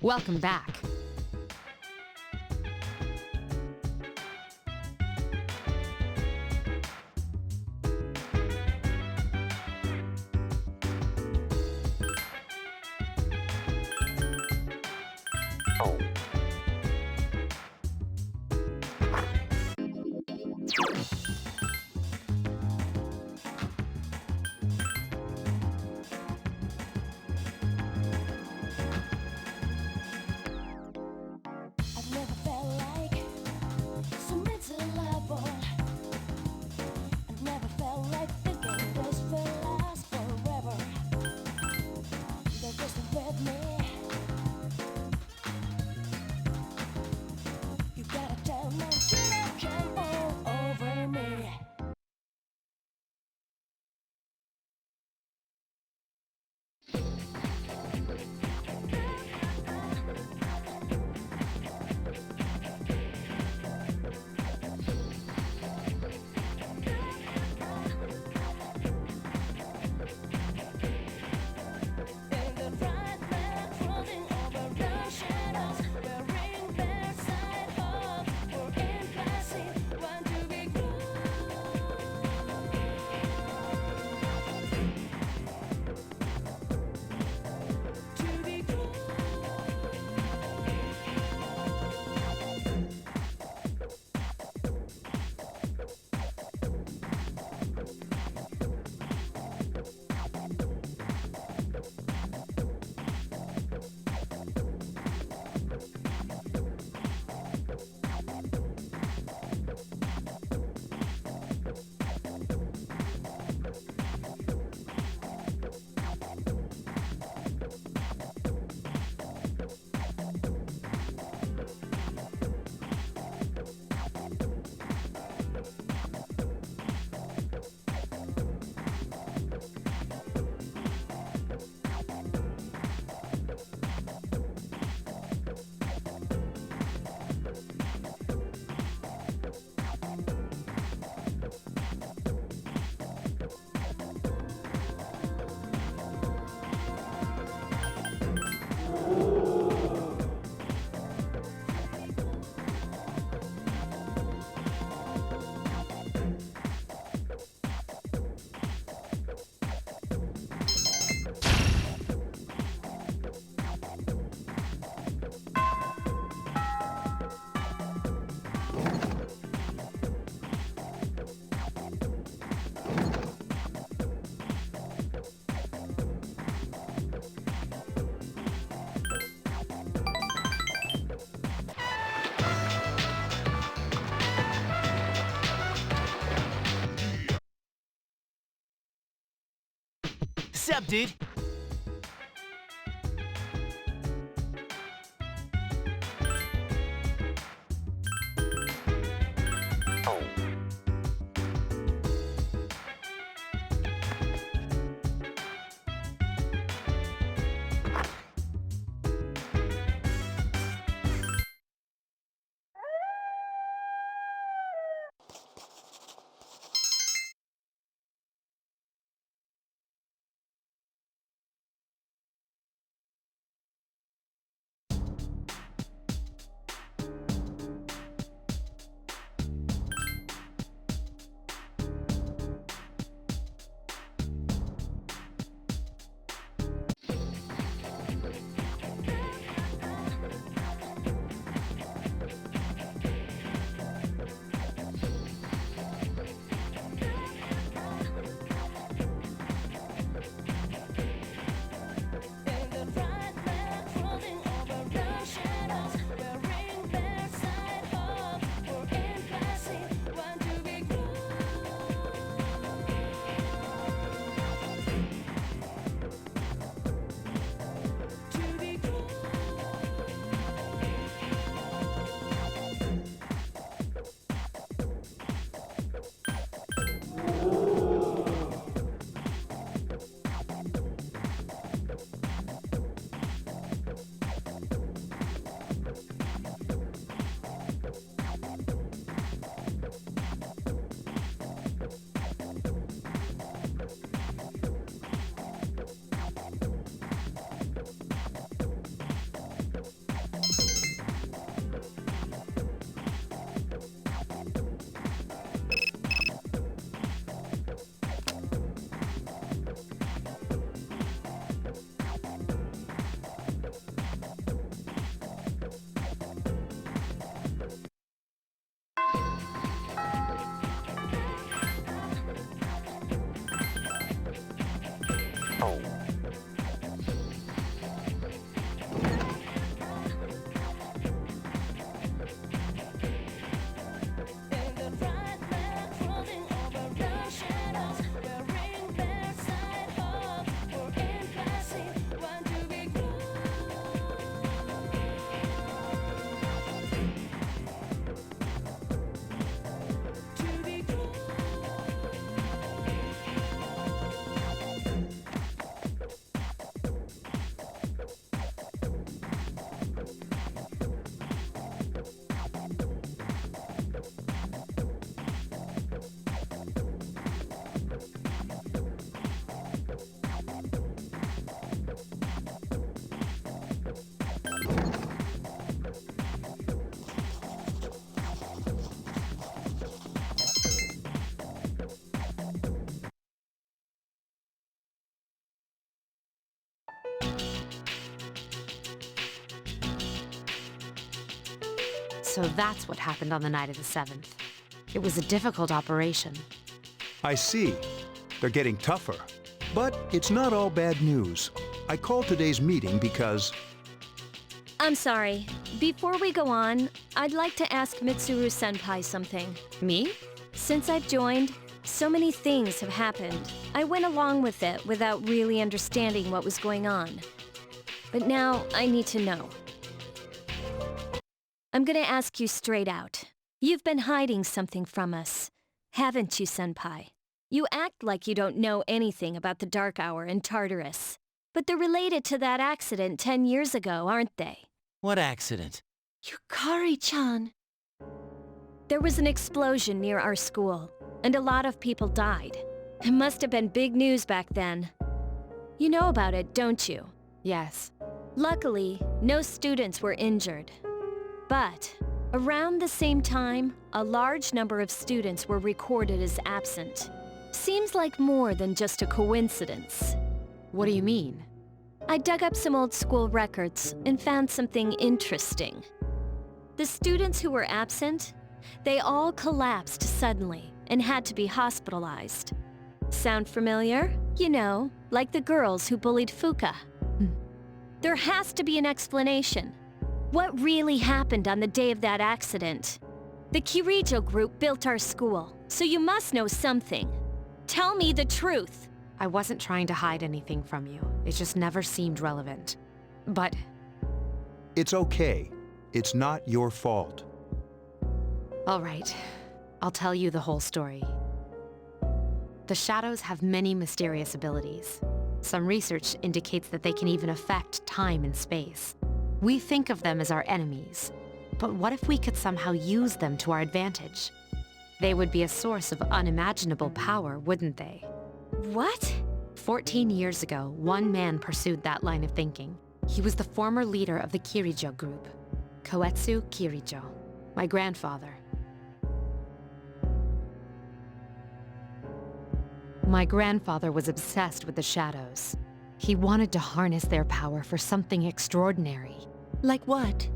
Welcome back. I've never felt like so miserable. I've never felt like thinking this will last forever. They're just with me. You gotta tell me you don't come all over me. In the bright light, floating over the shadows, wearing their side hooks for impassive, want to be to be Sup, dude? So that's what happened on the night of the 7th. It was a difficult operation. I see. They're getting tougher. But it's not all bad news. I called today's meeting because... I'm sorry. Before we go on, I'd like to ask Mitsuru-senpai something. Me? Since I've joined, so many things have happened. I went along with it without really understanding what was going on. But now I need to know. I'm gonna ask you straight out. You've been hiding something from us, haven't you, senpai? You act like you don't know anything about the Dark Hour and Tartarus. But they're related to that accident 10 years ago, aren't they? What accident? Yukari-chan. There was an explosion near our school, and a lot of people died. It must have been big news back then. You know about it, don't you? Yes. Luckily, no students were injured. But around the same time, a large number of students were recorded as absent. Seems like more than just a coincidence. What do you mean? I dug up some old school records and found something interesting. The students who were absent, they all collapsed suddenly and had to be hospitalized. Sound familiar? You know, like the girls who bullied Fuka. There has to be an explanation. What really happened on the day of that accident? The Kirijo group built our school, so you must know something. Tell me the truth. I wasn't trying to hide anything from you. It just never seemed relevant. But It's okay. It's not your fault. all right, I'll tell you the whole story. The shadows have many mysterious abilities. Some research indicates that they can even affect time and space. We think of them as our enemies, but what if we could somehow use them to our advantage? They would be a source of unimaginable power, wouldn't they? What? 14 years ago, one man pursued that line of thinking. He was the former leader of the Kirijo group, Koetsu Kirijo, my grandfather. My grandfather was obsessed with the shadows. He wanted to harness their power for something extraordinary. Like what?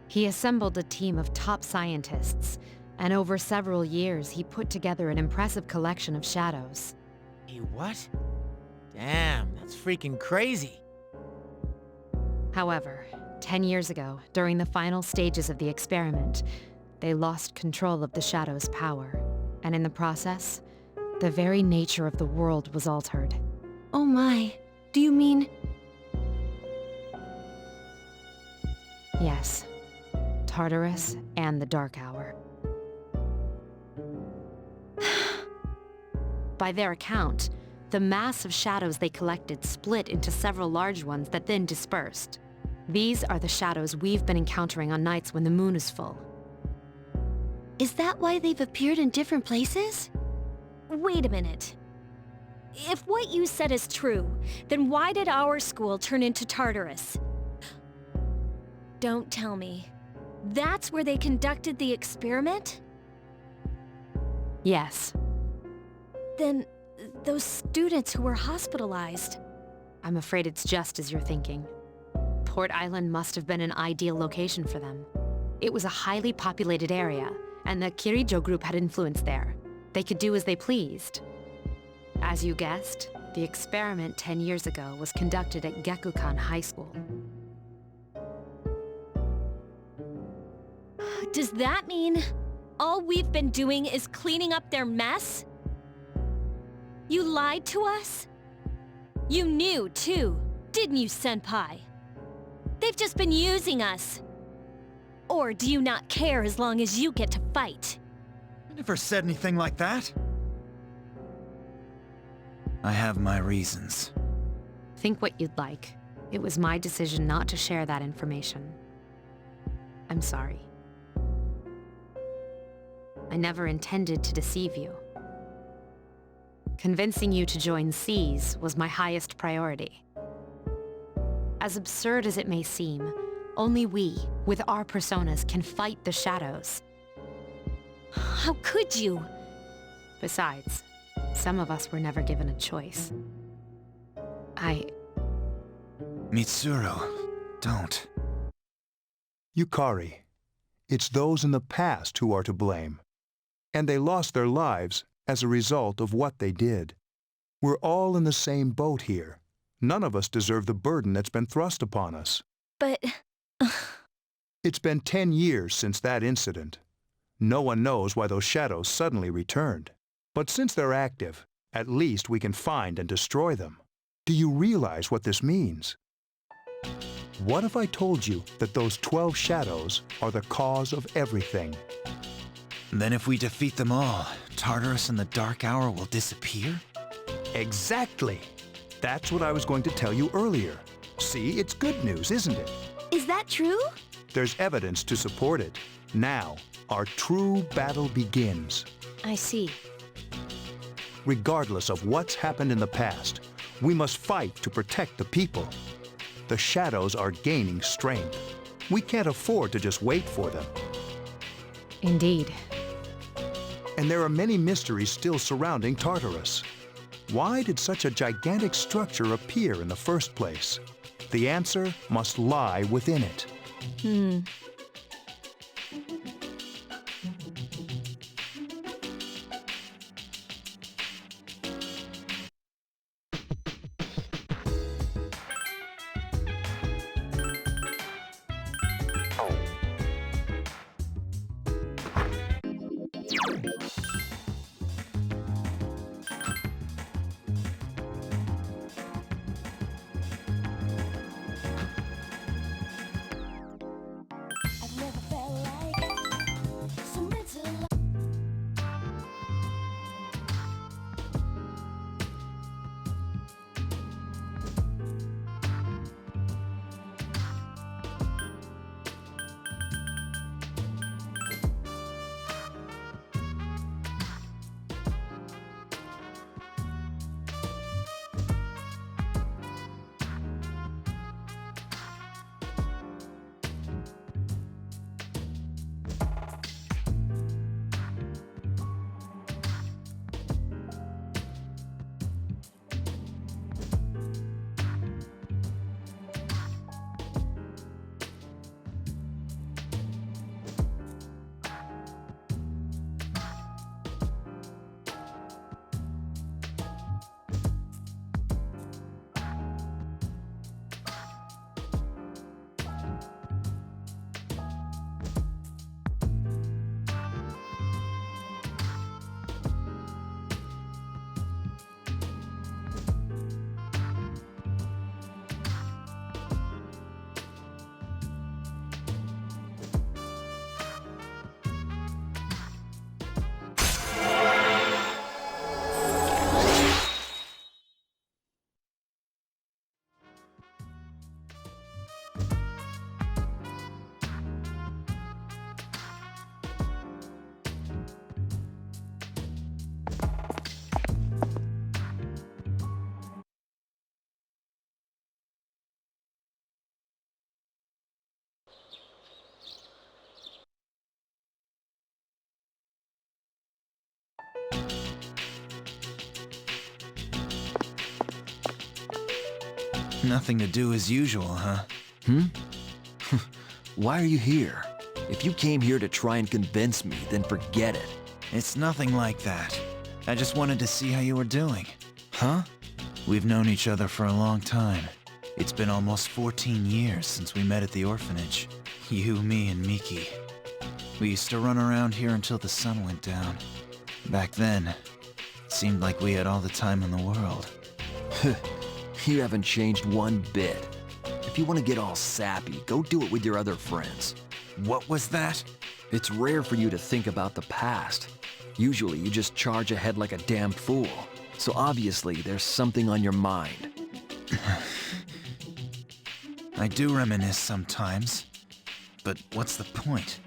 He assembled a team of top scientists, and over several years, he put together an impressive collection of shadows. Hey, what? Damn, that's freaking crazy. However, 10 years ago, during the final stages of the experiment, they lost control of the shadow's power, and in the process, the very nature of the world was altered. Oh my, do you mean... Yes, Tartarus and the Dark Hour. By their account, the mass of shadows they collected split into several large ones that then dispersed. These are the shadows we've been encountering on nights when the moon is full. Is that why they've appeared in different places? Wait a minute. If what you said is true, then why did our school turn into Tartarus? Don't tell me. That's where they conducted the experiment? Yes, Then, those students who were hospitalized... I'm afraid it's just as you're thinking. Port Island must have been an ideal location for them. It was a highly populated area, and the Kirijo group had influence there. They could do as they pleased. As you guessed, the experiment 10 years ago was conducted at Gekukan High School. Does that mean all we've been doing is cleaning up their mess? You lied to us? You knew, too, didn't you, Senpai? They've just been using us. Or do you not care as long as you get to fight? I never said anything like that. I have my reasons. Think what you'd like. It was my decision not to share that information. I'm sorry. I never intended to deceive you. Convincing you to join SEAS was my highest priority. As absurd as it may seem, only we, with our personas, can fight the shadows. How could you? Besides, some of us were never given a choice. Mitsuru, don't. Yukari, it's those in the past who are to blame. And they lost their lives as a result of what they did. We're all in the same boat here. None of us deserve the burden that's been thrust upon us. But... It's been 10 years since that incident. No one knows why those shadows suddenly returned. But since they're active, at least we can find and destroy them. Do you realize what this means? What if I told you that those 12 shadows are the cause of everything? Then if we defeat them all, Tartarus and the Dark Hour will disappear? Exactly! That's what I was going to tell you earlier. See, it's good news, isn't it? Is that true? There's evidence to support it. Now, our true battle begins. I see. Regardless of what's happened in the past, we must fight to protect the people. The shadows are gaining strength. We can't afford to just wait for them. Indeed. And there are many mysteries still surrounding Tartarus. Why did such a gigantic structure appear in the first place? The answer must lie within it. I've never felt like so mental. Nothing to do as usual, huh? Why are you here? If you came here to try and convince me, then forget it. It's nothing like that. I just wanted to see how you were doing. Huh? We've known each other for a long time. It's been almost 14 years since we met at the orphanage. You, me, and Miki. We used to run around here until the sun went down. Back then, it seemed like we had all the time in the world. You haven't changed one bit. If you want to get all sappy, go do it with your other friends. What was that? It's rare for you to think about the past. Usually you just charge ahead like a damn fool. So obviously there's something on your mind. I do reminisce sometimes. But what's the point?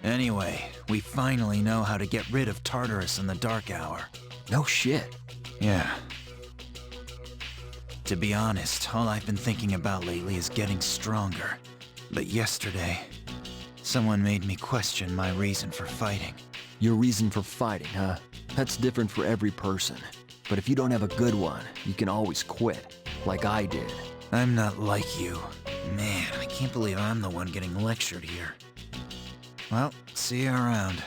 Anyway, we finally know how to get rid of Tartarus in the Dark Hour. No shit. Yeah. To be honest, all I've been thinking about lately is getting stronger. But yesterday, someone made me question my reason for fighting. Your reason for fighting, huh? That's different for every person. But if you don't have a good one, you can always quit, like I did. I'm not like you. Man, I can't believe I'm the one getting lectured here. Well, see you around.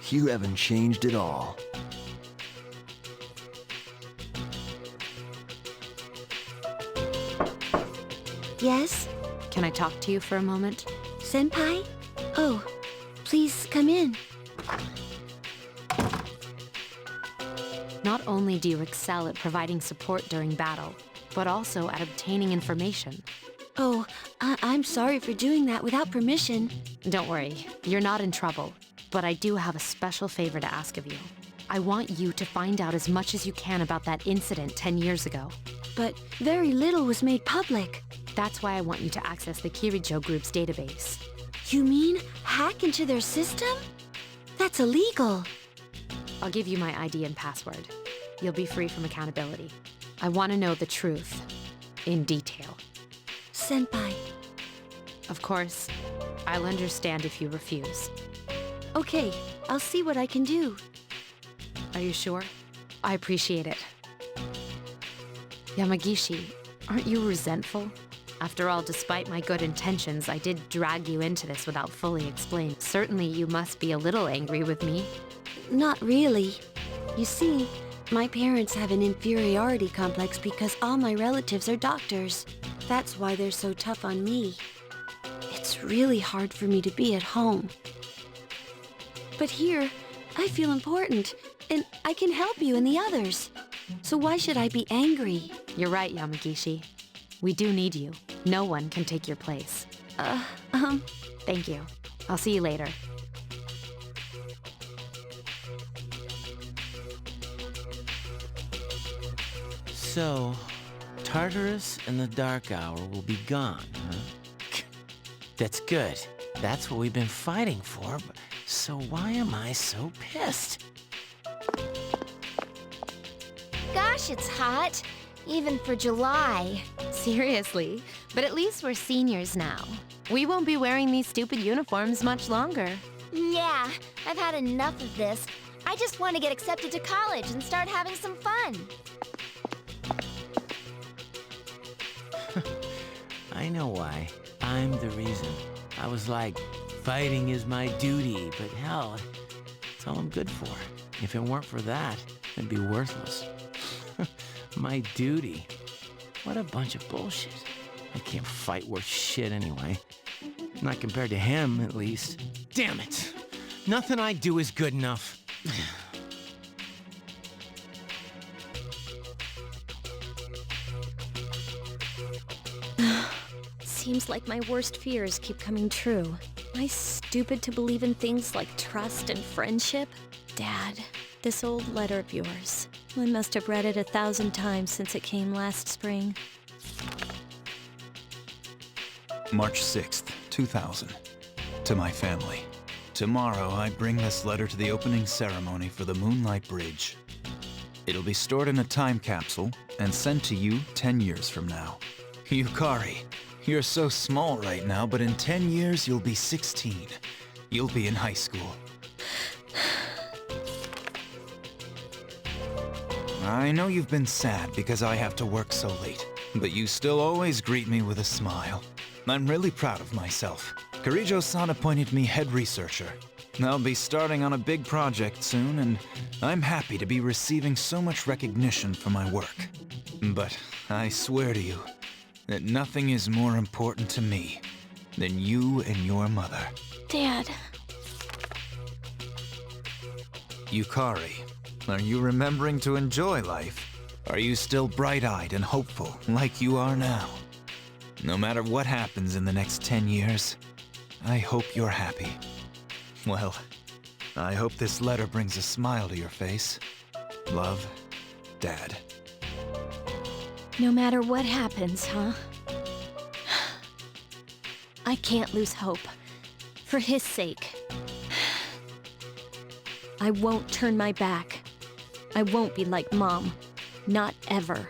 You haven't changed at all. Yes? Can I talk to you for a moment? Senpai? Oh, please come in. Not only do you excel at providing support during battle, but also at obtaining information. Oh, I'm sorry for doing that without permission. Don't worry, you're not in trouble. But I do have a special favor to ask of you. I want you to find out as much as you can about that incident 10 years ago. But very little was made public. That's why I want you to access the Kirijo Group's database. You mean hack into their system? That's illegal. I'll give you my ID and password. You'll be free from accountability. I want to know the truth, in detail. Senpai. Of course, I'll understand if you refuse. Okay, I'll see what I can do. Are you sure? I appreciate it. Yamagishi, aren't you resentful? After all, despite my good intentions, I did drag you into this without fully explaining. Certainly you must be a little angry with me. Not really. You see, my parents have an inferiority complex because all my relatives are doctors. That's why they're so tough on me. It's really hard for me to be at home. But here, I feel important, and I can help you and the others. So why should I be angry? You're right, Yamagishi. We do need you. No one can take your place. Thank you. I'll see you later. So, Tartarus and the Dark Hour will be gone, huh? That's good. That's what we've been fighting for, so why am I so pissed? Gosh, it's hot. Even for July. Seriously, but at least we're seniors now. We won't be wearing these stupid uniforms much longer. Yeah, I've had enough of this. I just want to get accepted to college and start having some fun. I know why. I'm the reason. I was like, fighting is my duty, but hell, it's all I'm good for. If it weren't for that, I'd be worthless. My duty. What a bunch of bullshit. I can't fight worth shit anyway. Not compared to him, at least. Damn it! Nothing I do is good enough. Seems like my worst fears keep coming true. Am I stupid to believe in things like trust and friendship? Dad, this old letter of yours. I must have read it 1,000 times since it came last spring. March 6th, 2000. To my family. Tomorrow, I bring this letter to the opening ceremony for the Moonlight Bridge. It'll be stored in a time capsule and sent to you 10 years from now. Yukari, you're so small right now, but in 10 years, you'll be 16. You'll be in high school. I know you've been sad because I have to work so late, but you still always greet me with a smile. I'm really proud of myself. Kirijo-san appointed me head researcher. I'll be starting on a big project soon, and I'm happy to be receiving so much recognition for my work. But I swear to you that nothing is more important to me than you and your mother. Dad. Yukari, are you remembering to enjoy life? Are you still bright-eyed and hopeful like you are now? No matter what happens in the next 10 years, I hope you're happy. Well, I hope this letter brings a smile to your face. Love, Dad. No matter what happens, huh? I can't lose hope. For his sake. I won't turn my back. I won't be like Mom. Not ever.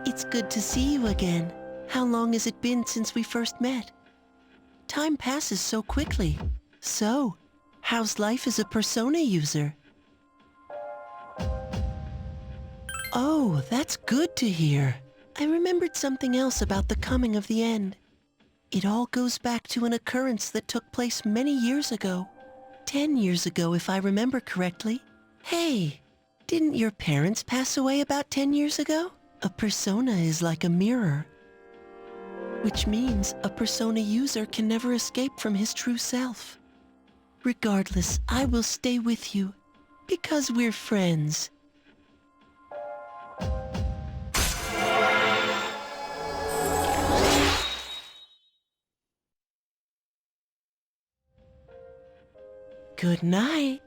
It's good to see you again. How long has it been since we first met? Time passes so quickly. So, how's life as a Persona user? Oh, that's good to hear. I remembered something else about the coming of the end. It all goes back to an occurrence that took place many years ago. 10 years ago, if I remember correctly. Hey, didn't your parents pass away about 10 years ago? A persona is like a mirror, which means a persona user can never escape from his true self. Regardless, I will stay with you, because we're friends. Good night.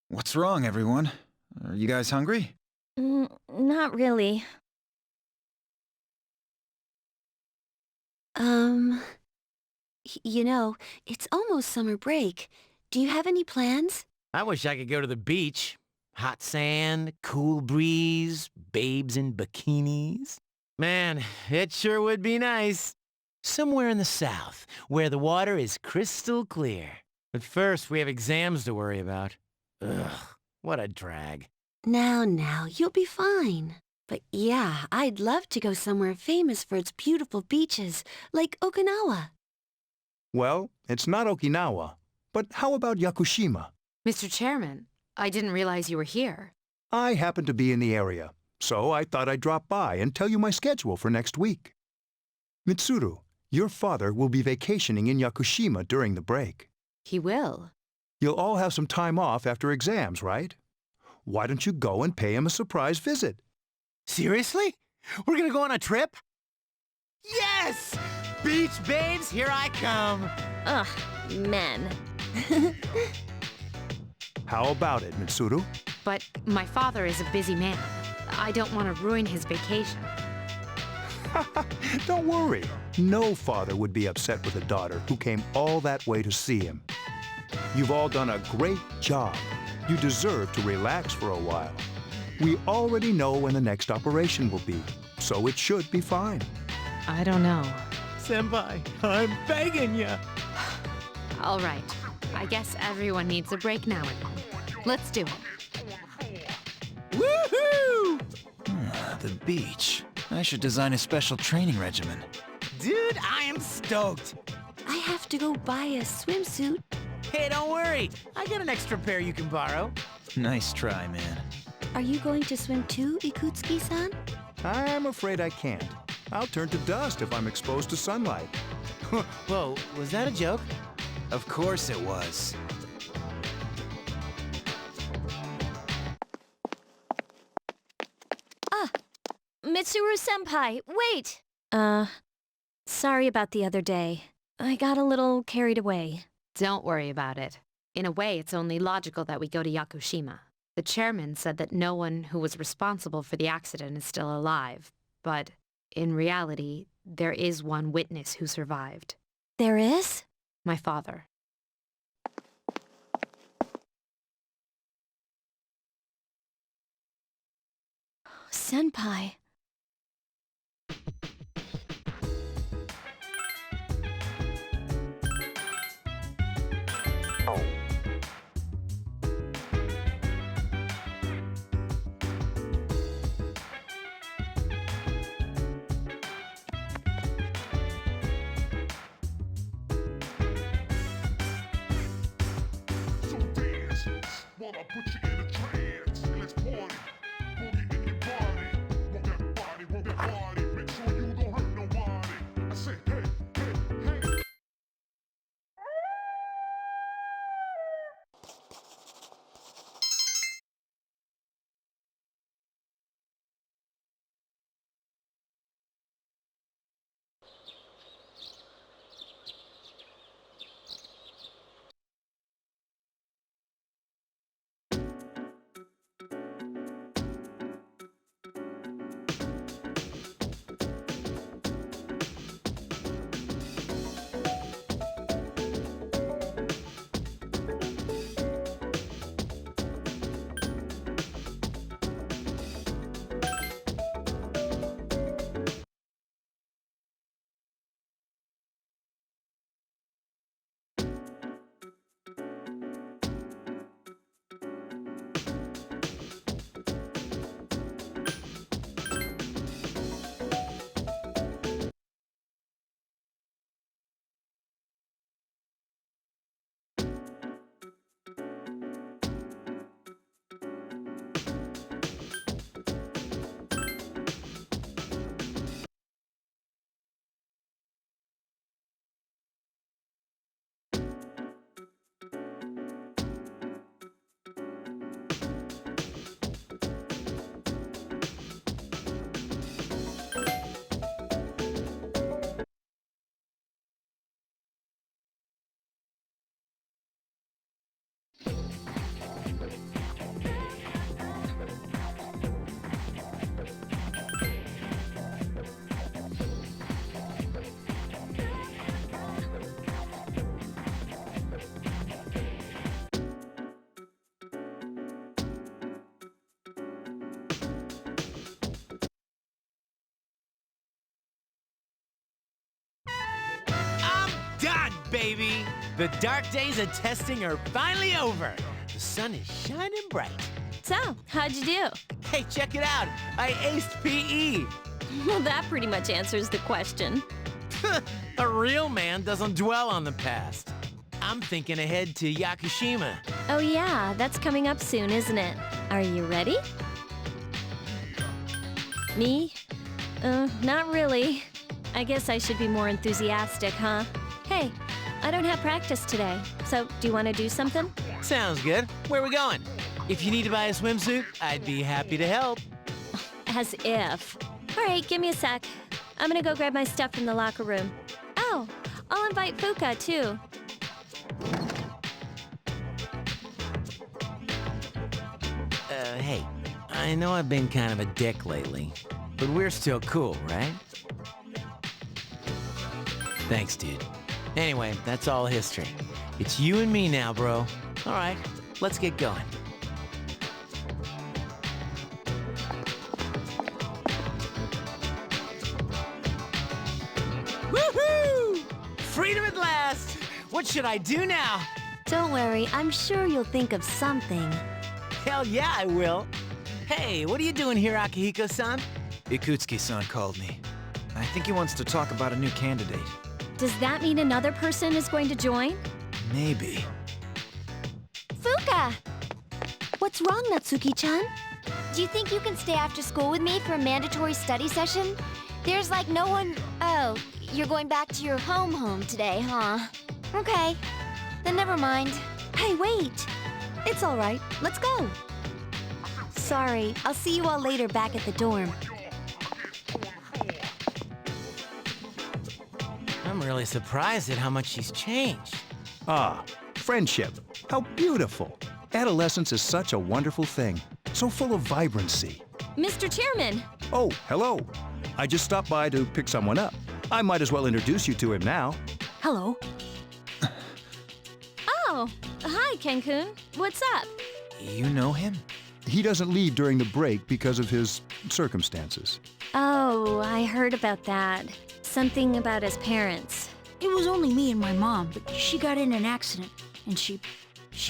What's wrong, everyone? Are you guys hungry? Not really. You know, it's almost summer break. Do you have any plans? I wish I could go to the beach. Hot sand, cool breeze, babes in bikinis. Man, it sure would be nice. Somewhere in the south, where the water is crystal clear. But first, we have exams to worry about. Ugh, what a drag. Now, you'll be fine. But yeah, I'd love to go somewhere famous for its beautiful beaches, like Okinawa. Well, it's not Okinawa. But how about Yakushima? Mr. Chairman, I didn't realize you were here. I happen to be in the area, so I thought I'd drop by and tell you my schedule for next week. Mitsuru, your father will be vacationing in Yakushima during the break. He will. You'll all have some time off after exams, right? Why don't you go and pay him a surprise visit? Seriously? We're gonna go on a trip? Yes! Beach babes, here I come! Ugh, men. How about it, Mitsuru? But my father is a busy man. I don't want to ruin his vacation. Don't worry. No father would be upset with a daughter who came all that way to see him. You've all done a great job. You deserve to relax for a while. We already know when the next operation will be, so it should be fine. I don't know. Senpai, I'm begging ya! All right. I guess everyone needs a break now and then. Let's do it. Woohoo! The beach. I should design a special training regimen. Dude, I am stoked! I have to go buy a swimsuit. Hey, don't worry. I got an extra pair you can borrow. Nice try, man. Are you going to swim too, Ikutsuki-san? I'm afraid I can't. I'll turn to dust if I'm exposed to sunlight. Whoa, was that a joke? Of course it was. Mitsuru-senpai, wait! Sorry about the other day. I got a little carried away. Don't worry about it. In a way, it's only logical that we go to Yakushima. The chairman said that no one who was responsible for the accident is still alive, but in reality, there is one witness who survived. There is? My father. Senpai. So dance, while I put you in a trance. And let's party, boogie in your body. Rock that body, make sure you don't hurt nobody. I say, hey, hey, hey. Done, baby! The dark days of testing are finally over. The sun is shining bright. So, how'd you do? Hey, check it out. I aced PE. Well, that pretty much answers the question. A real man doesn't dwell on the past. I'm thinking ahead to Yakushima. Oh yeah, that's coming up soon, isn't it? Are you ready? Me? Not really. I guess I should be more enthusiastic, huh? Hey, I don't have practice today, so do you want to do something? Sounds good. Where are we going? If you need to buy a swimsuit, I'd be happy to help. As if. All right, give me a sec. I'm gonna go grab my stuff from the locker room. Oh, I'll invite Fuka, too. Hey, I know I've been kind of a dick lately, but we're still cool, right? Thanks, dude. Anyway, that's all history. It's you and me now, bro. All right, let's get going. Woohoo! Freedom at last! What should I do now? Don't worry, I'm sure you'll think of something. Hell yeah, I will. Hey, what are you doing here, Akihiko-san? Ikutsuki-san called me. I think he wants to talk about a new candidate. Does that mean another person is going to join? Maybe. Yeah. What's wrong, Natsuki-chan? Do you think you can stay after school with me for a mandatory study session? There's like no one... Oh, you're going back to your home today, huh? Okay. Then never mind. Hey, wait! It's all right. Let's go. Sorry, I'll see you all later back at the dorm. I'm really surprised at how much she's changed. Ah, friendship. How beautiful. Adolescence is such a wonderful thing. So full of vibrancy. Mr. Chairman! Oh, hello. I just stopped by to pick someone up. I might as well introduce you to him now. Hello. Oh, hi, Ken-kun. What's up? You know him? He doesn't leave during the break because of his circumstances. Oh, I heard about that. Something about his parents. It was only me and my mom, but she got in an accident, and she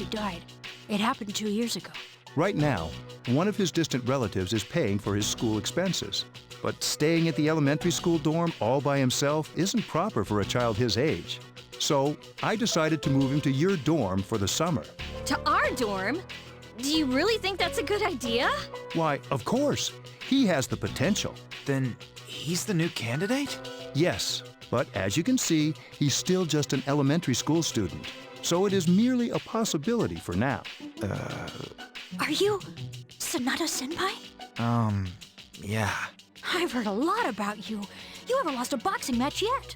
died. It happened 2 years ago. Right now, one of his distant relatives is paying for his school expenses. But staying at the elementary school dorm all by himself isn't proper for a child his age. So I decided to move him to your dorm for the summer. To our dorm? Do you really think that's a good idea? Why, of course. He has the potential. Then he's the new candidate? Yes, but as you can see, he's still just an elementary school student. So it is merely a possibility for now. Are you Sanada-senpai? Yeah. I've heard a lot about you. You haven't lost a boxing match yet.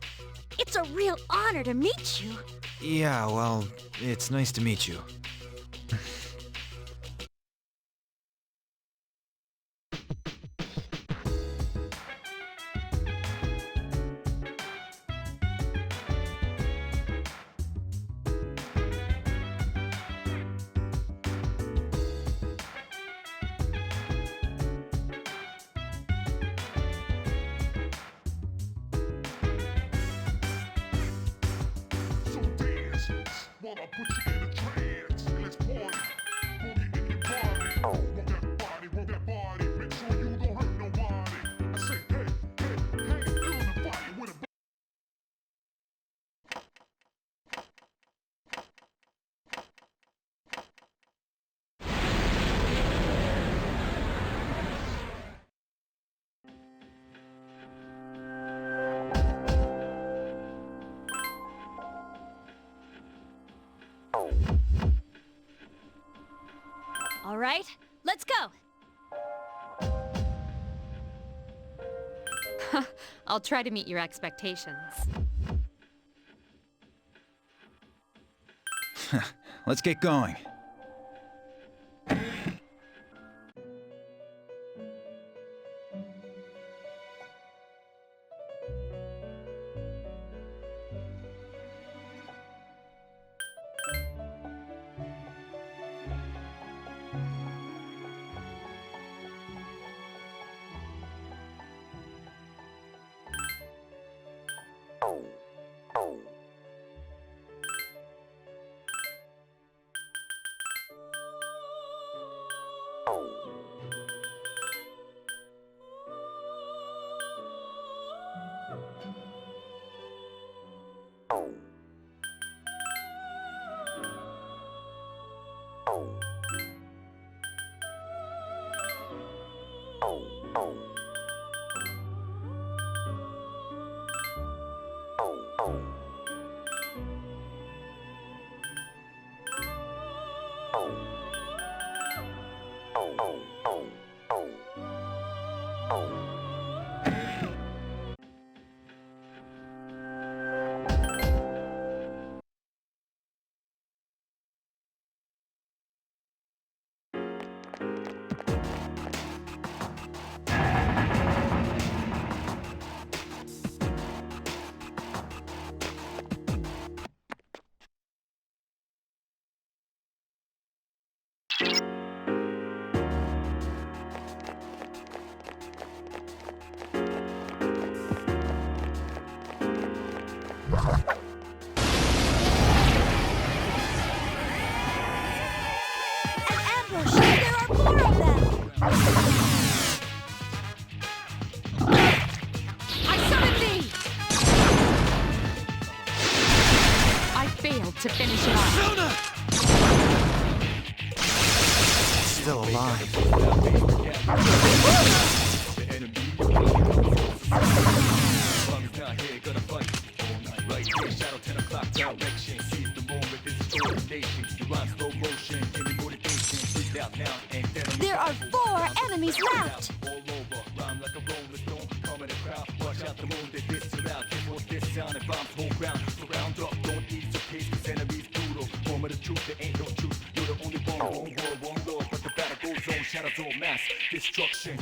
It's a real honor to meet you. Yeah, well, it's nice to meet you. So dance, while I put you in a trance. And let's party, boogie in your body. Roll that body, make sure you don't hurt nobody. I say, hey, feel the fire with a All right, let's go. I'll try to meet your expectations. Let's get going. To finish it off. still alive. There are 4 enemies left. Destruction.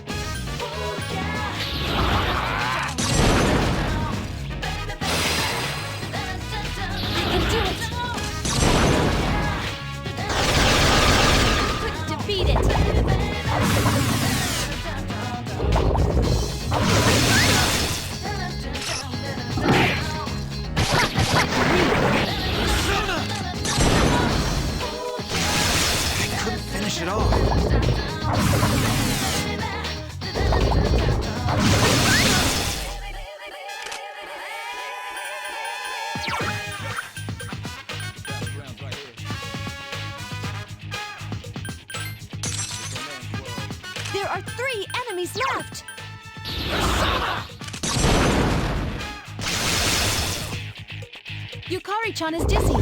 Defeat it. I couldn't finish it off. There are 3 enemies left. Yukari-chan is dizzy.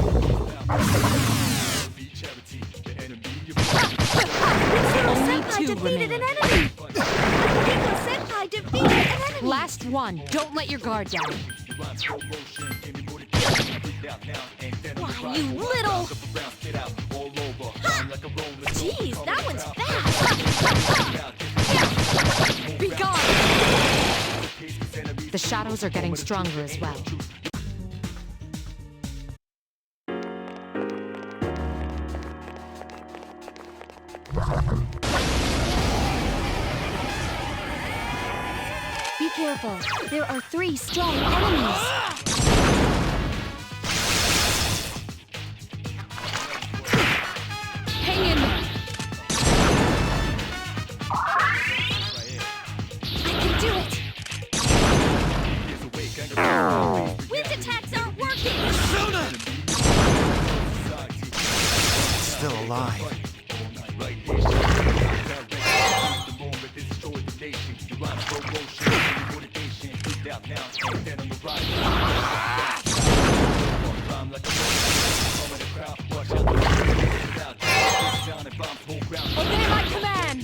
Senpai defeated an enemy. Akihiko Senpai defeated an enemy. Last one. Don't let your guard down. Why, you little... Jeez, that one's fast. Be gone! The shadows are getting stronger as well. Be careful. There are 3 strong enemies. Hang in there! I can do it. Wind attacks aren't working. Still alive. Obey my command!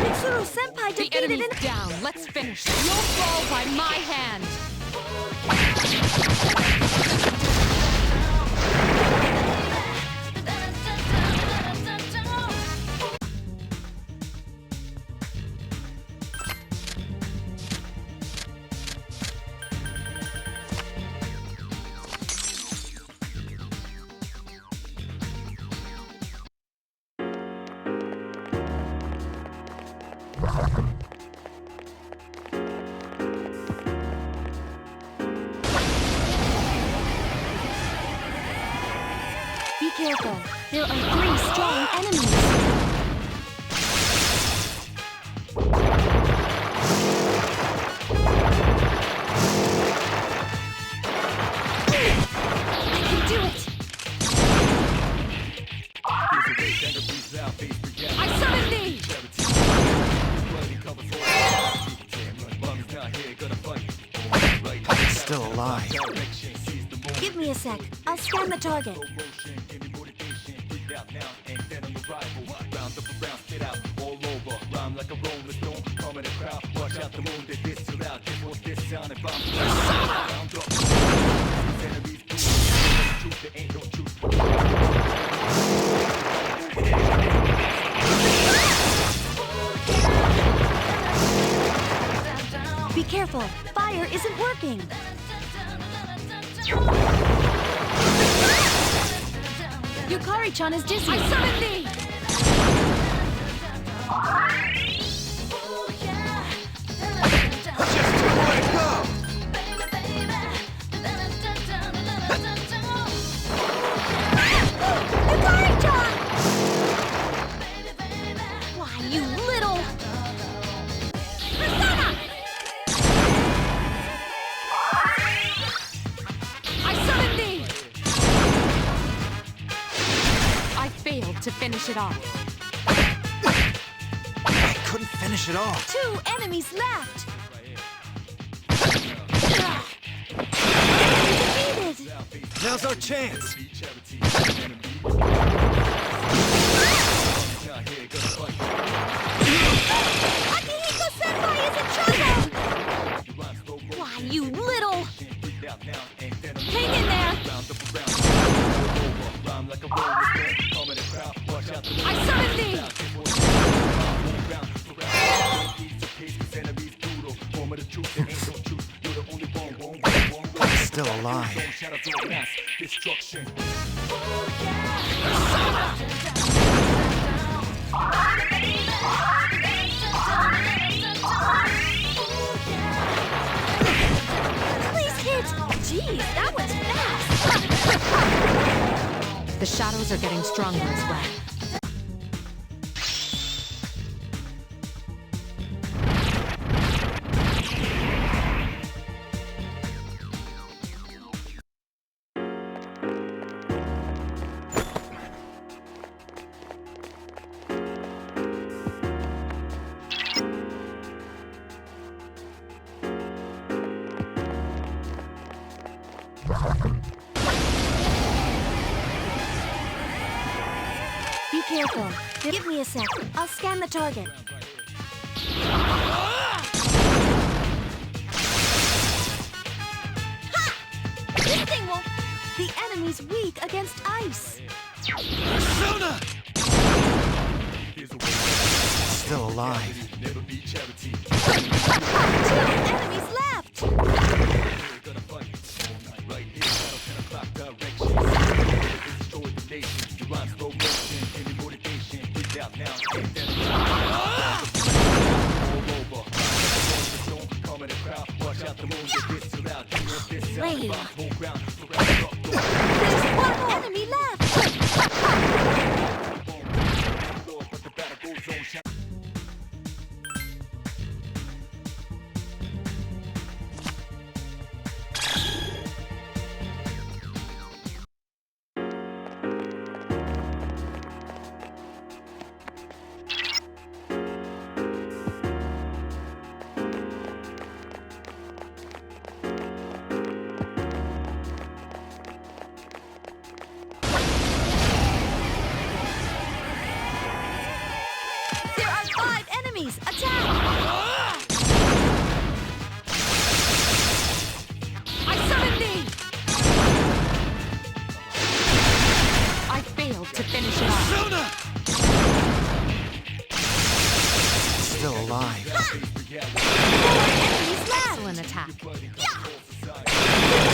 Mitsuru Senpai The defeated enemy's an... down. Let's finish. You'll fall by my hand. Be careful. There are 3 strong enemies. I can do it. I summon thee! Still alive. Give me a sec. I'll scan the target. Be careful. Fire isn't working. Yukari-chan is dizzy. I summon thee! Yukari-chan! Why, you little... Persona! I summon thee! I to finish it off. I couldn't finish it all. 2 enemies left! Defeated! Now's our chance. Akihiko Senpai is in trouble! Why, you little... Hang in there! I summon thee! I'm still alive. Please hit! Jeez, that was fast! The shadows are getting stronger as well. Be careful. Give me a sec. I'll scan the target. Ha! This thing will... The enemy's weak against ice. Persona! Still alive. 2 enemies left! Wait. There's 1 enemy left! There are 5 enemies! Attack! I summon thee! I failed to finish it off. Persona! Still alive. 4 enemies left! Excellent attack. Good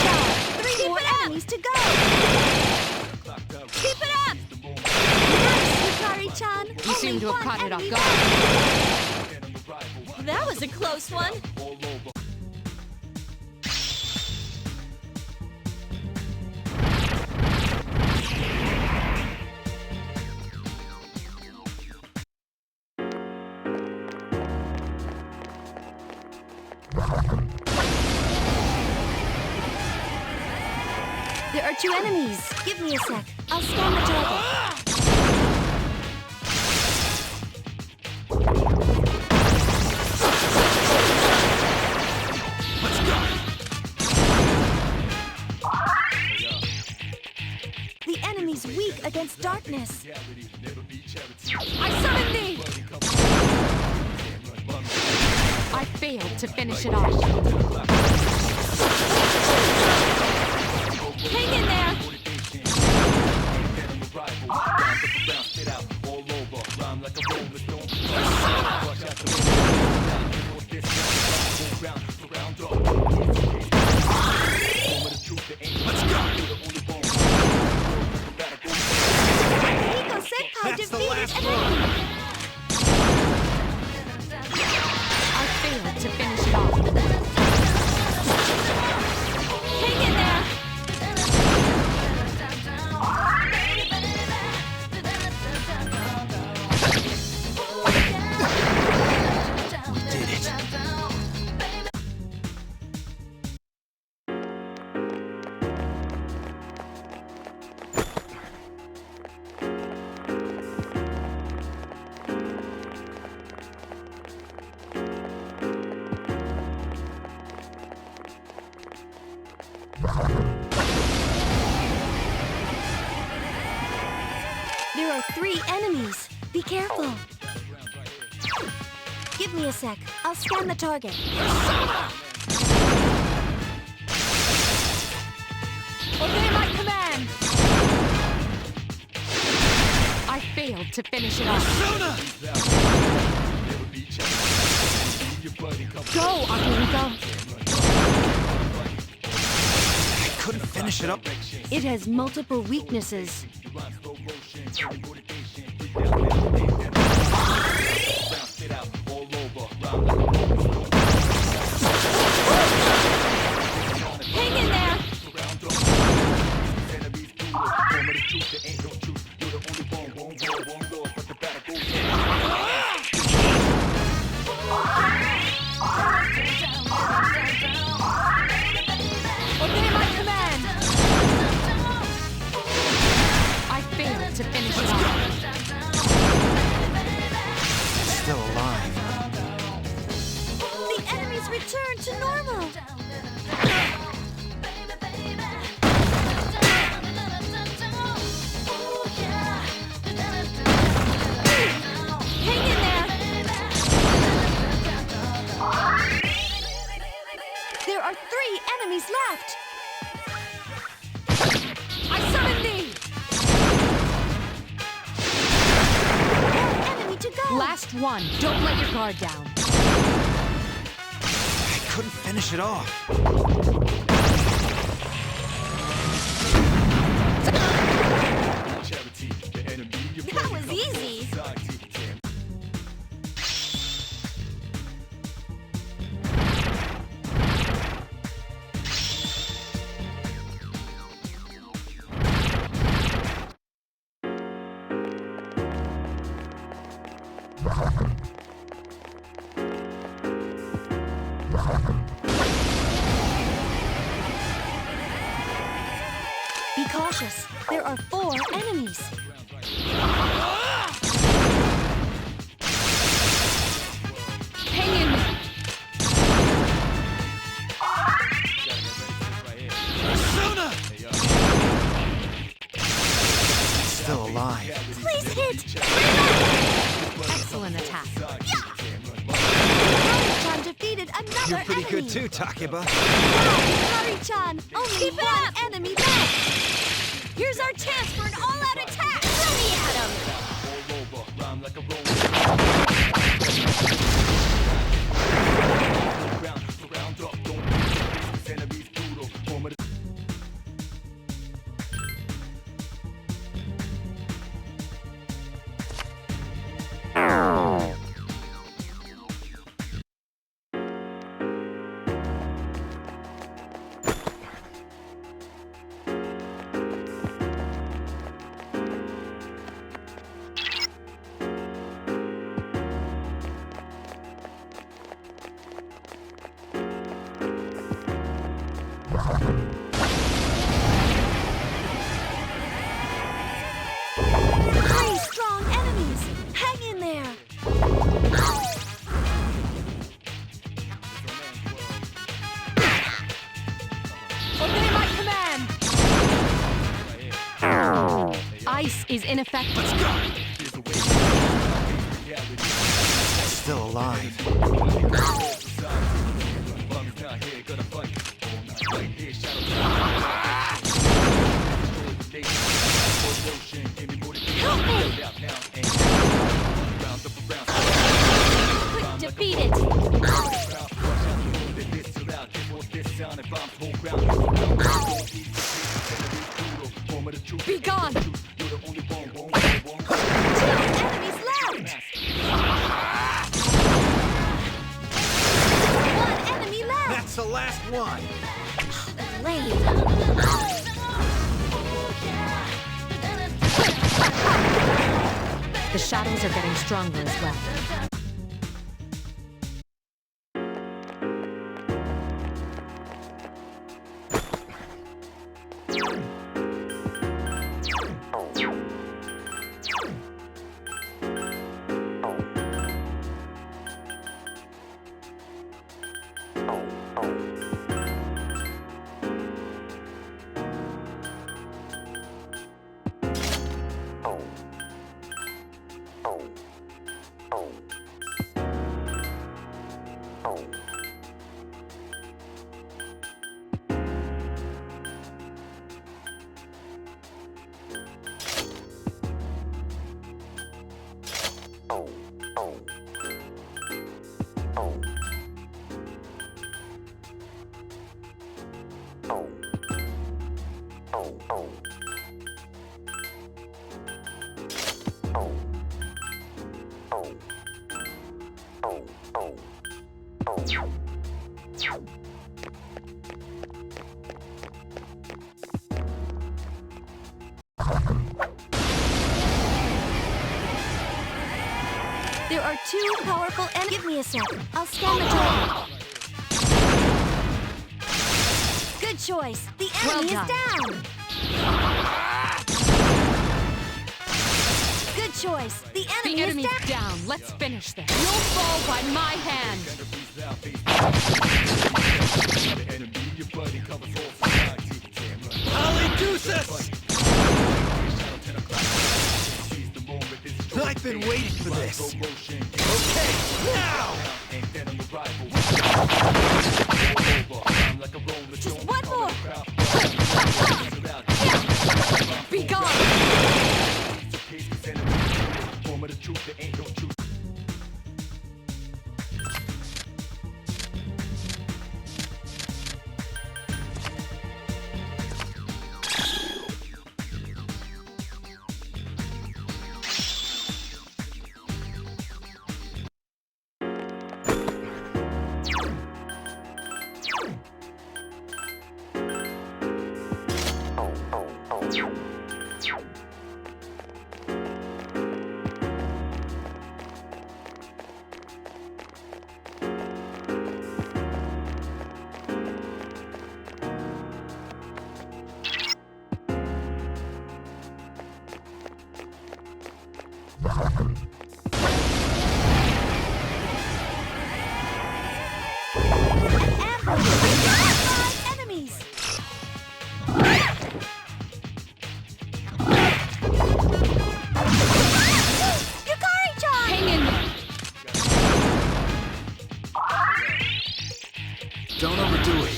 job! 3 more enemies to go! Keep it up! Nice, Yukari-chan! You seem to have caught it off guard. That was a close one! There are 2 enemies. Give me a sec. I'll scan the target. Let's go. The enemy's weak against darkness. I summon thee! I failed to finish it off. Hang in there! Akihiko Senpai That's the defeated last an one. enemy! I failed to finish it off. Hang in there! We did it. There are 3 enemies. Be careful. Give me a sec. I'll scan the target. Obey my command! I failed to finish it off. Go, Akihiko! I couldn't finish it up. It has multiple weaknesses. Hang in there! Obey my command! I failed to finish it off. Still alive. The enemies return to normal! Hang in there! There are 3 enemies left! I summon thee! One enemy to go! Last one. Don't let your guard down. I couldn't finish it off. That was easy! Be cautious. There are 4 enemies. Hang in there. Still alive. Please hit! Excellent attack. Hikari-chan defeated another You're pretty enemy. good too, Takeba. Wow, Hikari-chan! Only one enemy left! Here's our chance for an all-out attack! Throw me at him! Three strong enemies! Hang in there! Obey my command! Ice is ineffective. Still alive. Help me! Quick, defeat it! Be gone! 2 enemies left! 1 enemy left! That's the last one. Lame. The shadows are getting stronger as well. There are two powerful enemies. Give me a sec. I'll scan the door. Good choice. The enemy is down. Good choice. The enemy is enemy's down. down. Let's finish this. You'll fall by my hand. I've been waiting for this. Okay, now! Just one more. Be gone. Enemies. Yukari-chan! Hang in there. Don't overdo it.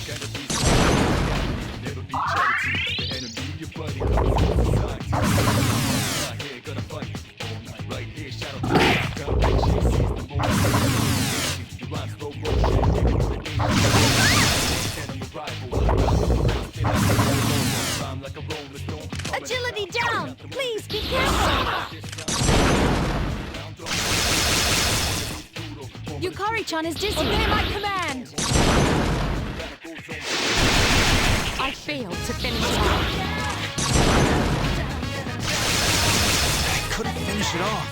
Agility down! Please be careful! Yukari-chan is dizzy. Obey my command. I failed to finish it off. Couldn't finish it off.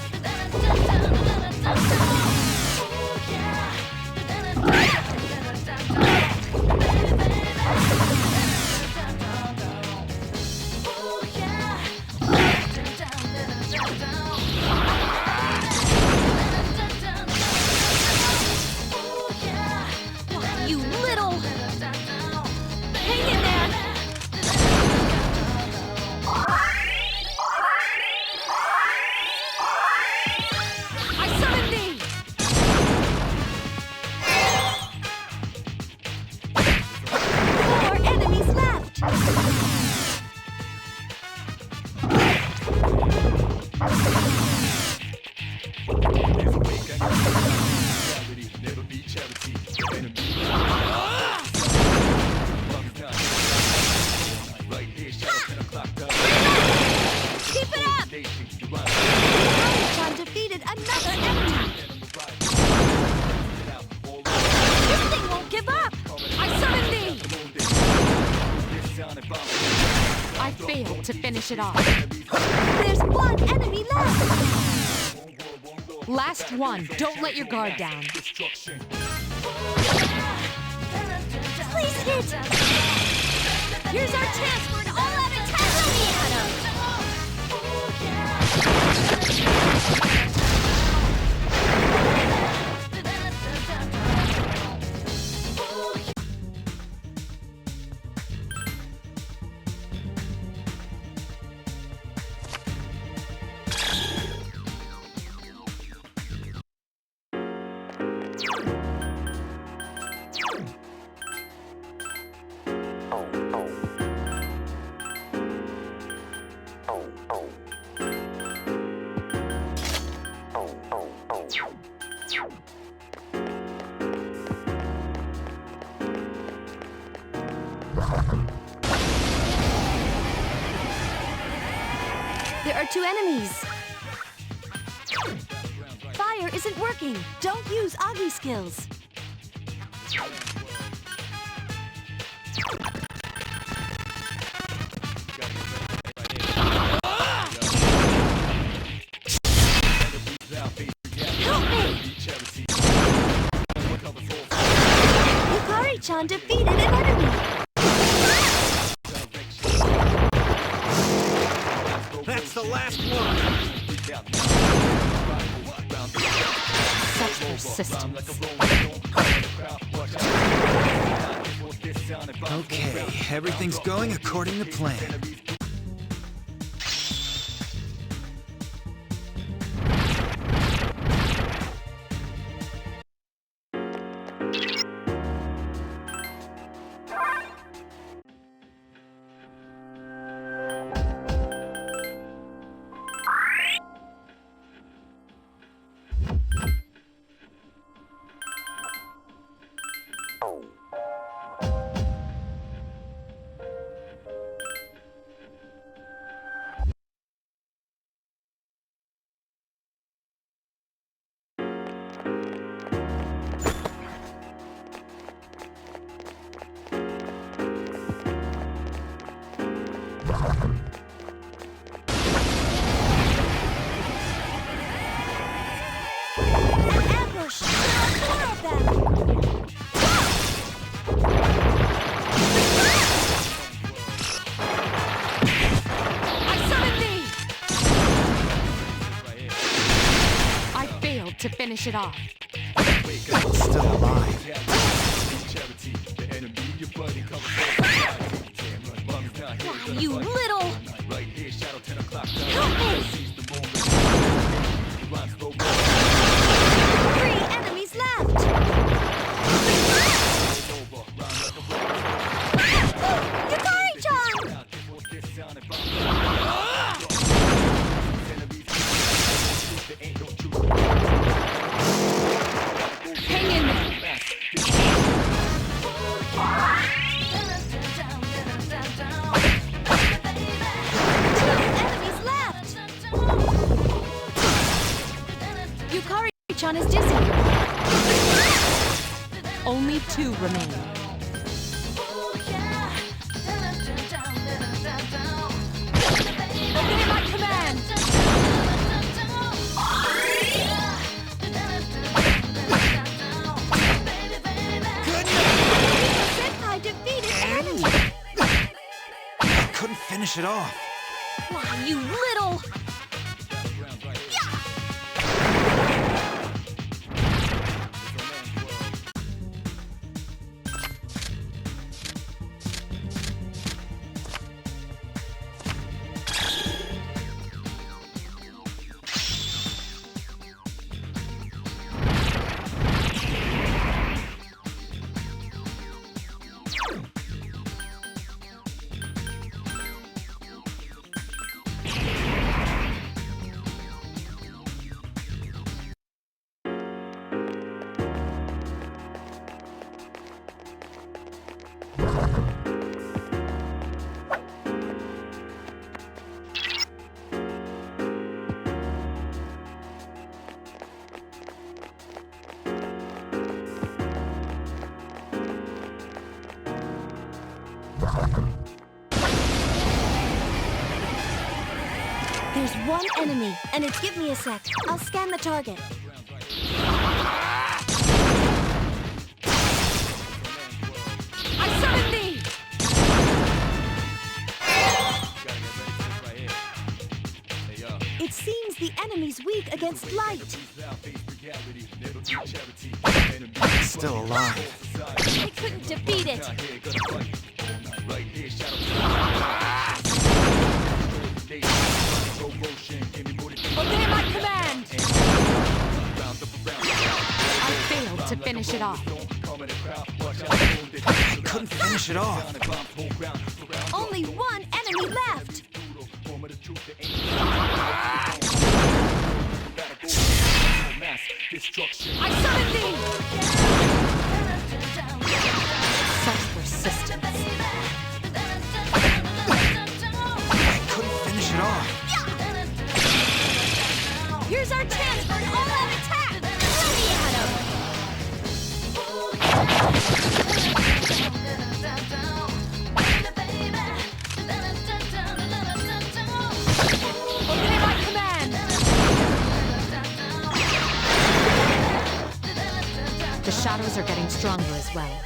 You little... Hang in there! I summon thee. Four enemies left! Keep it up! Yukari-chan defeated another enemy! This thing won't give up! I summon thee. I failed to finish it off. There's one enemy left! Last one. Don't let your guard down. Please hit! Here's our chance for an all-out attack! There are two enemies. Fire isn't working. Don't use Agi skills. Kai-chan defeated an enemy! That's the last one! Such persistence. Okay, everything's going according to plan. Ambush! There are 4 of them! I summon thee! I failed to finish it off. Still alive. Why, you little... Help me! 3 enemies left! Yukari-chan! Hang in there. Enemies left! Yukari-chan is dizzy. Only 2 remain. Obey my command! Senpai defeated the enemy! I couldn't finish it off. Why, you little... There's 1 enemy, and it's give me a sec. I'll scan the target. I summon thee! It seems the enemy's weak against light. Still alive. I couldn't defeat it. Obey my command! I failed to finish it off. I couldn't finish it off. Only 1 enemy left! I summon thee! Such persistence. I couldn't finish it off. Here's our chance for an all-out attack! Let me at him! Obey my command! The shadows are getting stronger as well.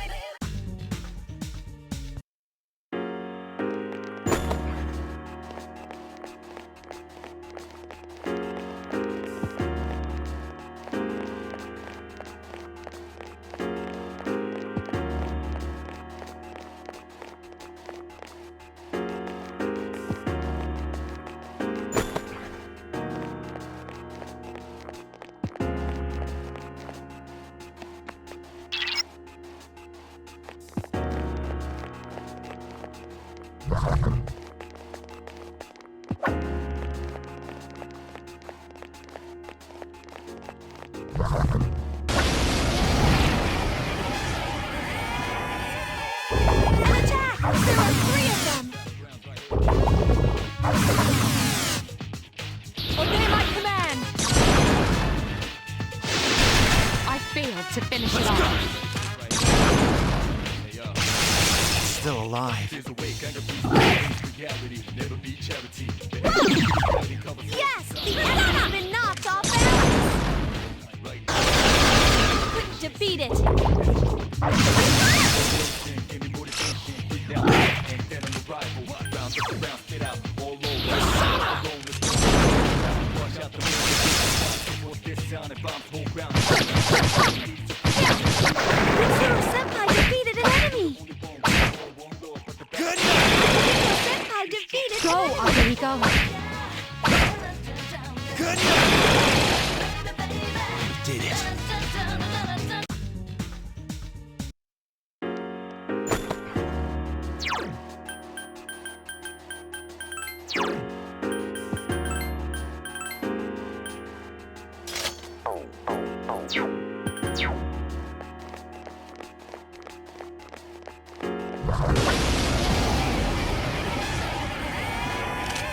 Attack! There are 3 of them! Obey my command! I failed to finish it off. Still alive. Yes! The enemy has been knocked off balance! Defeat it! Mitsuru Senpai defeated an enemy! Good Mitsuru Senpai defeated Go, an enemy! Akihiko! Good Did it.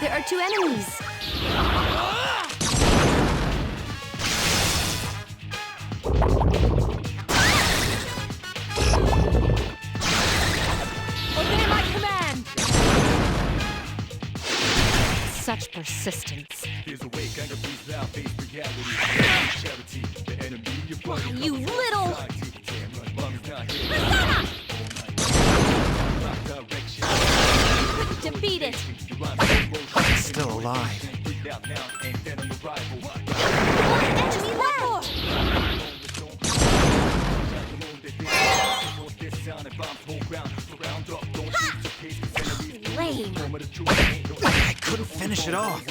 There are 2 enemies. Obey my command! Such persistence. You little... Defeat it! Still alive. Enemy left! Lame. I couldn't finish it off.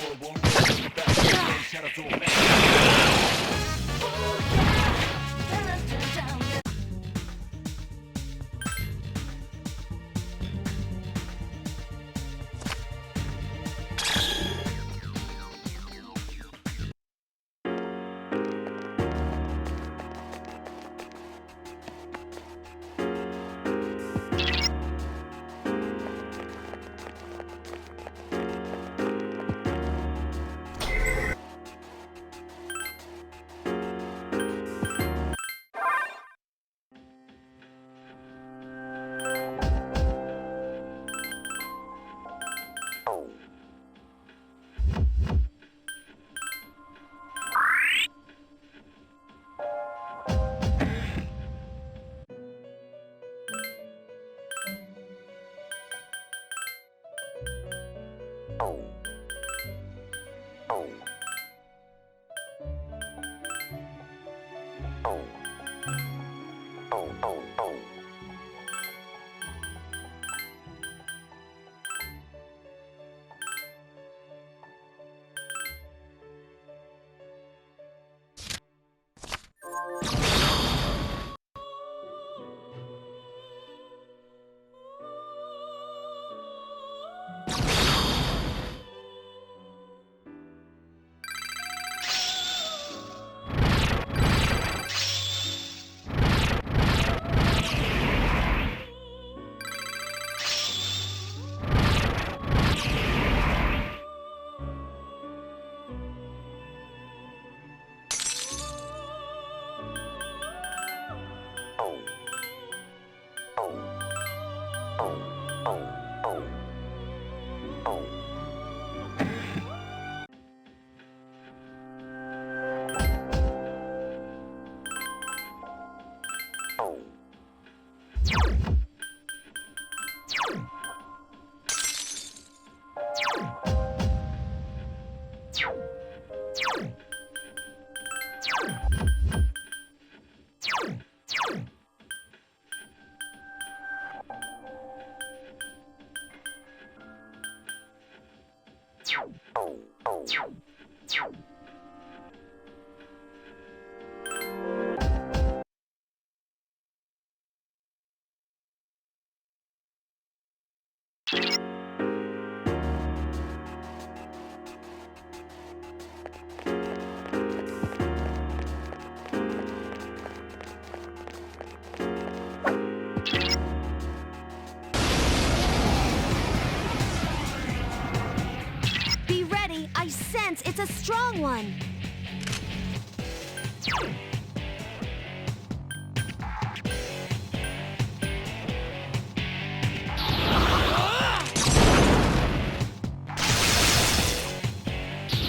sense. It's a strong one.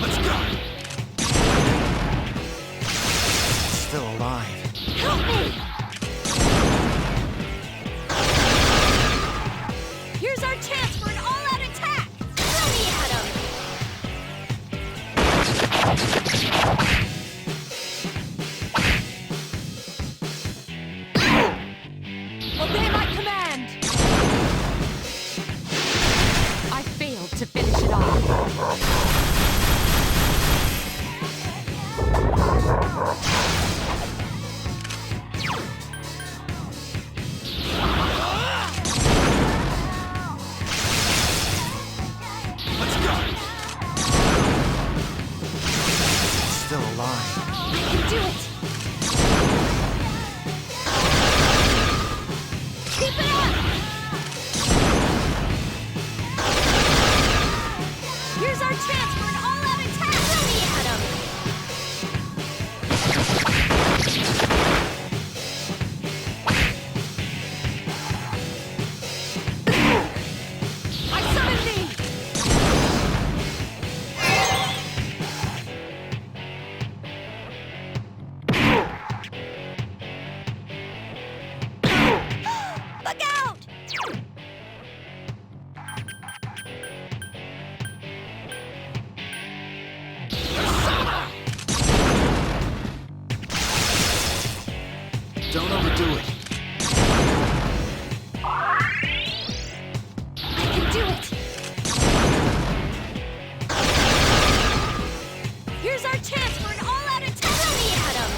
Let's go! Still alive. Help me! Here's our chance for an all-out attack! Throw me at him! Obey my command! I failed to finish it off. Let's go! Still alive. I can do it! Keep it up! Here's our chance for an all-out attack! Throw me at him! I summon thee! Look out! Don't overdo it. I can do it! Here's our chance for an all-out attack! Throw me at him!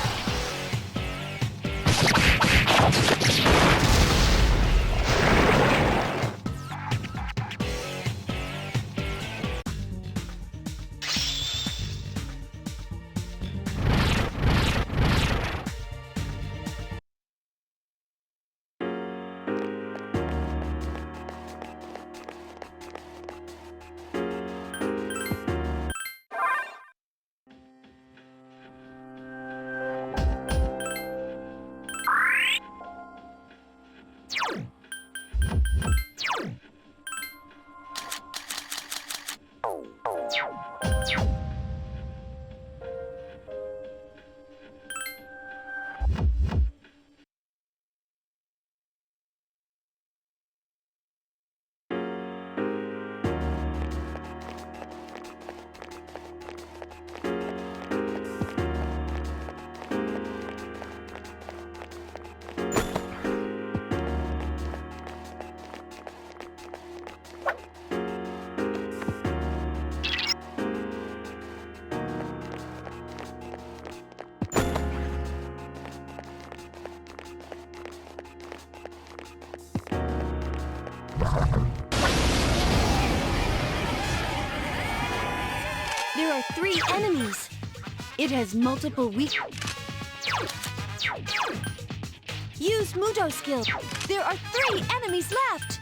There are 3 enemies. It has multiple weak. Use Mudo skill. There are 3 enemies left.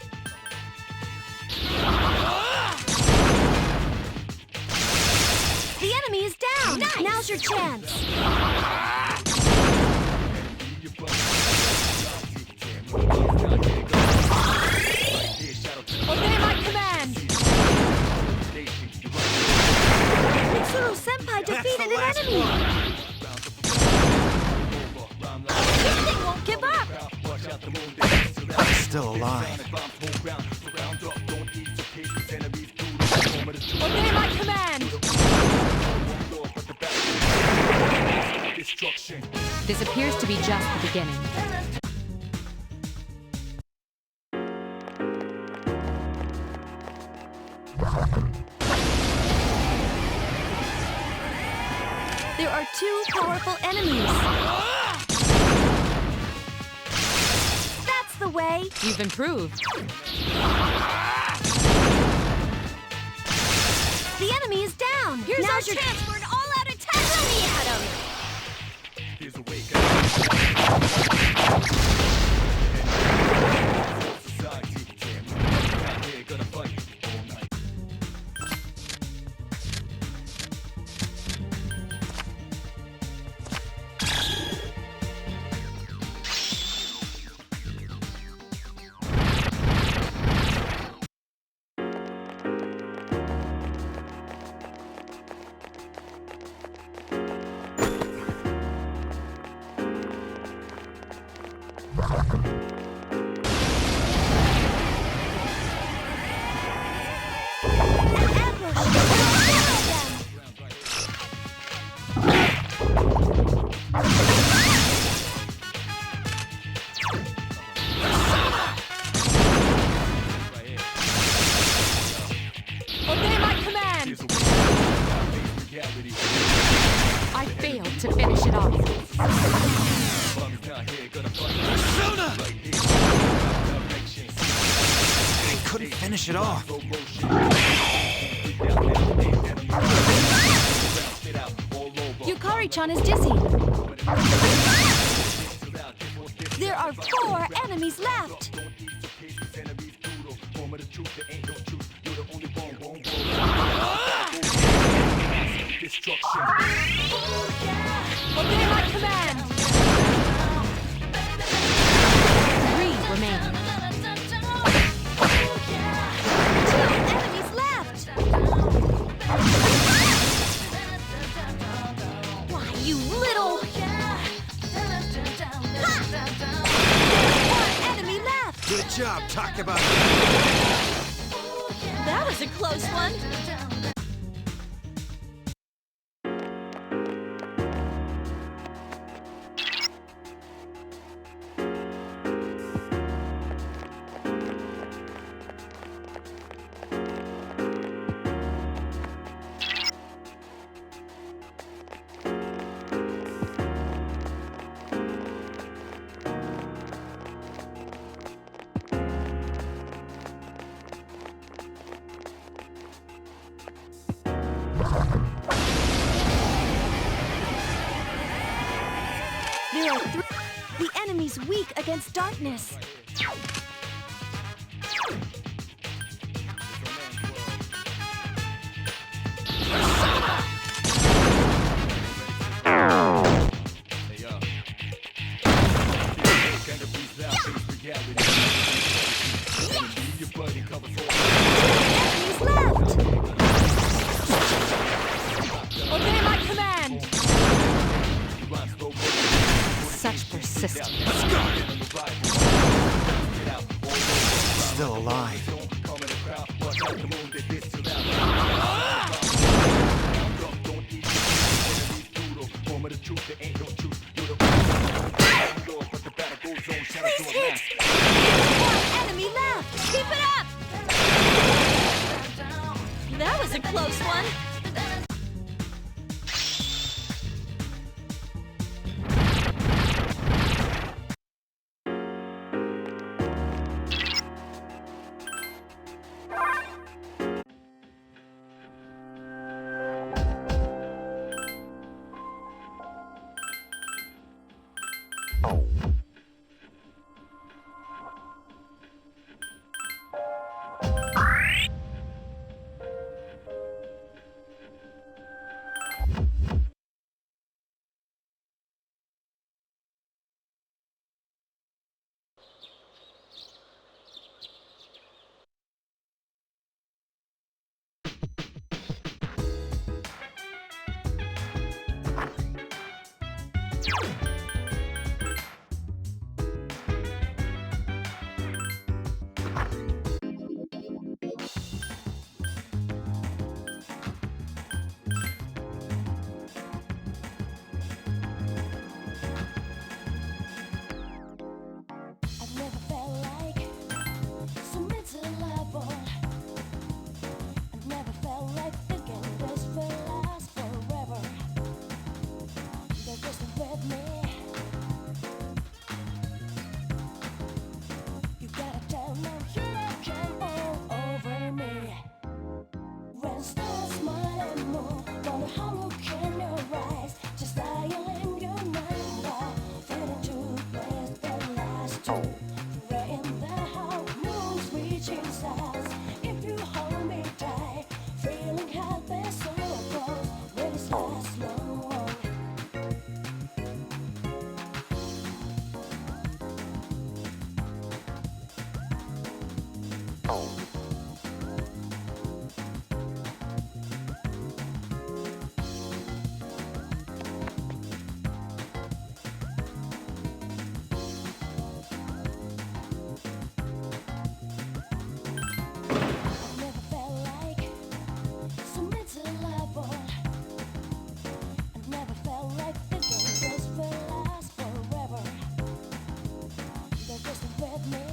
The enemy is down. Nice. Now's your chance. Obey my command! Mitsuru Senpai defeated an enemy. This thing won't give up! Still alive. Obey my command! This appears to be just the beginning. There are 2 powerful enemies. That's the way. You've improved. The enemy is down. Here's our Now's your chance for an all-out attack! Throw me at him! to finish it off. I couldn't finish it off. Yukari-chan is dizzy. There are 4 enemies left. Obey my command! 3 remain. 2 enemies left. Why, you little... Ha! 1 enemy left. Good job, Takeba. That was a close one. There are 3. The enemy's weak against darkness. Enemies left. Obey my command! Such persistence. Still alive. This hits. 1 enemy left. Keep it up. That was a close one. I've never felt like so miserable. I've never felt like thinking this will last forever. They're just with me. You gotta tell them you can all over me. When stars smile and move, wonder how look in your eyes, just dial in your mind. Fade into place that lasts too. We're in the house, moon's reaching stars. If you hold me tight, feeling happy so close, will this last long? I've never felt like so miserable. I've never felt like thinking this will last forever. They're just with me.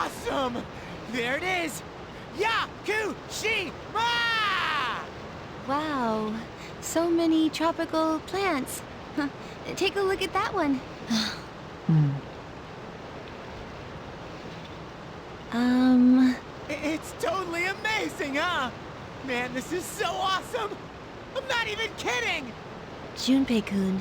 awesome! There it is! Yakushima! Wow, so many tropical plants. Huh. Take a look at that one. It's totally amazing, huh? Man, this is so awesome! I'm not even kidding! Junpei-kun.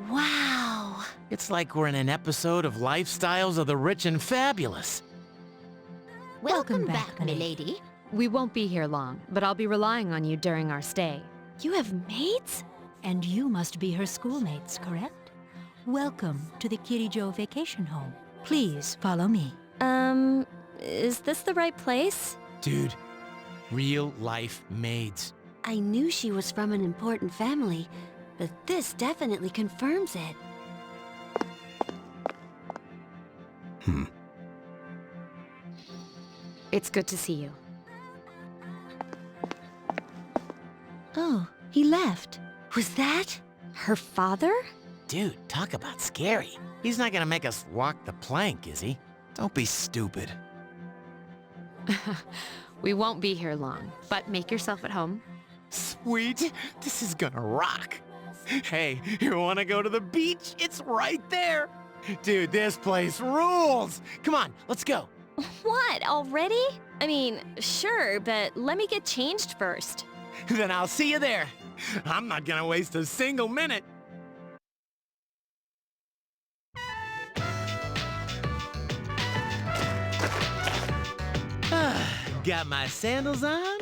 Wow. It's like we're in an episode of Lifestyles of the Rich and Fabulous. Welcome back, milady. We won't be here long, but I'll be relying on you during our stay. You have mates? And you must be her schoolmates, correct? Welcome to the Kirijo Vacation Home. Please follow me. Is this the right place? Dude, real life maids. I knew she was from an important family, but this definitely confirms it. It's good to see you. Oh, he left. Was that her father? Dude, talk about scary. He's not gonna make us walk the plank, is he? Don't be stupid. We won't be here long, but make yourself at home. Sweet, this is gonna rock. Hey, you wanna go to the beach? It's right there. Dude, this place rules. Come on, let's go. What, already? I mean, sure, but let me get changed first. Then I'll see you there. I'm not gonna waste a single minute. Got my sandals on,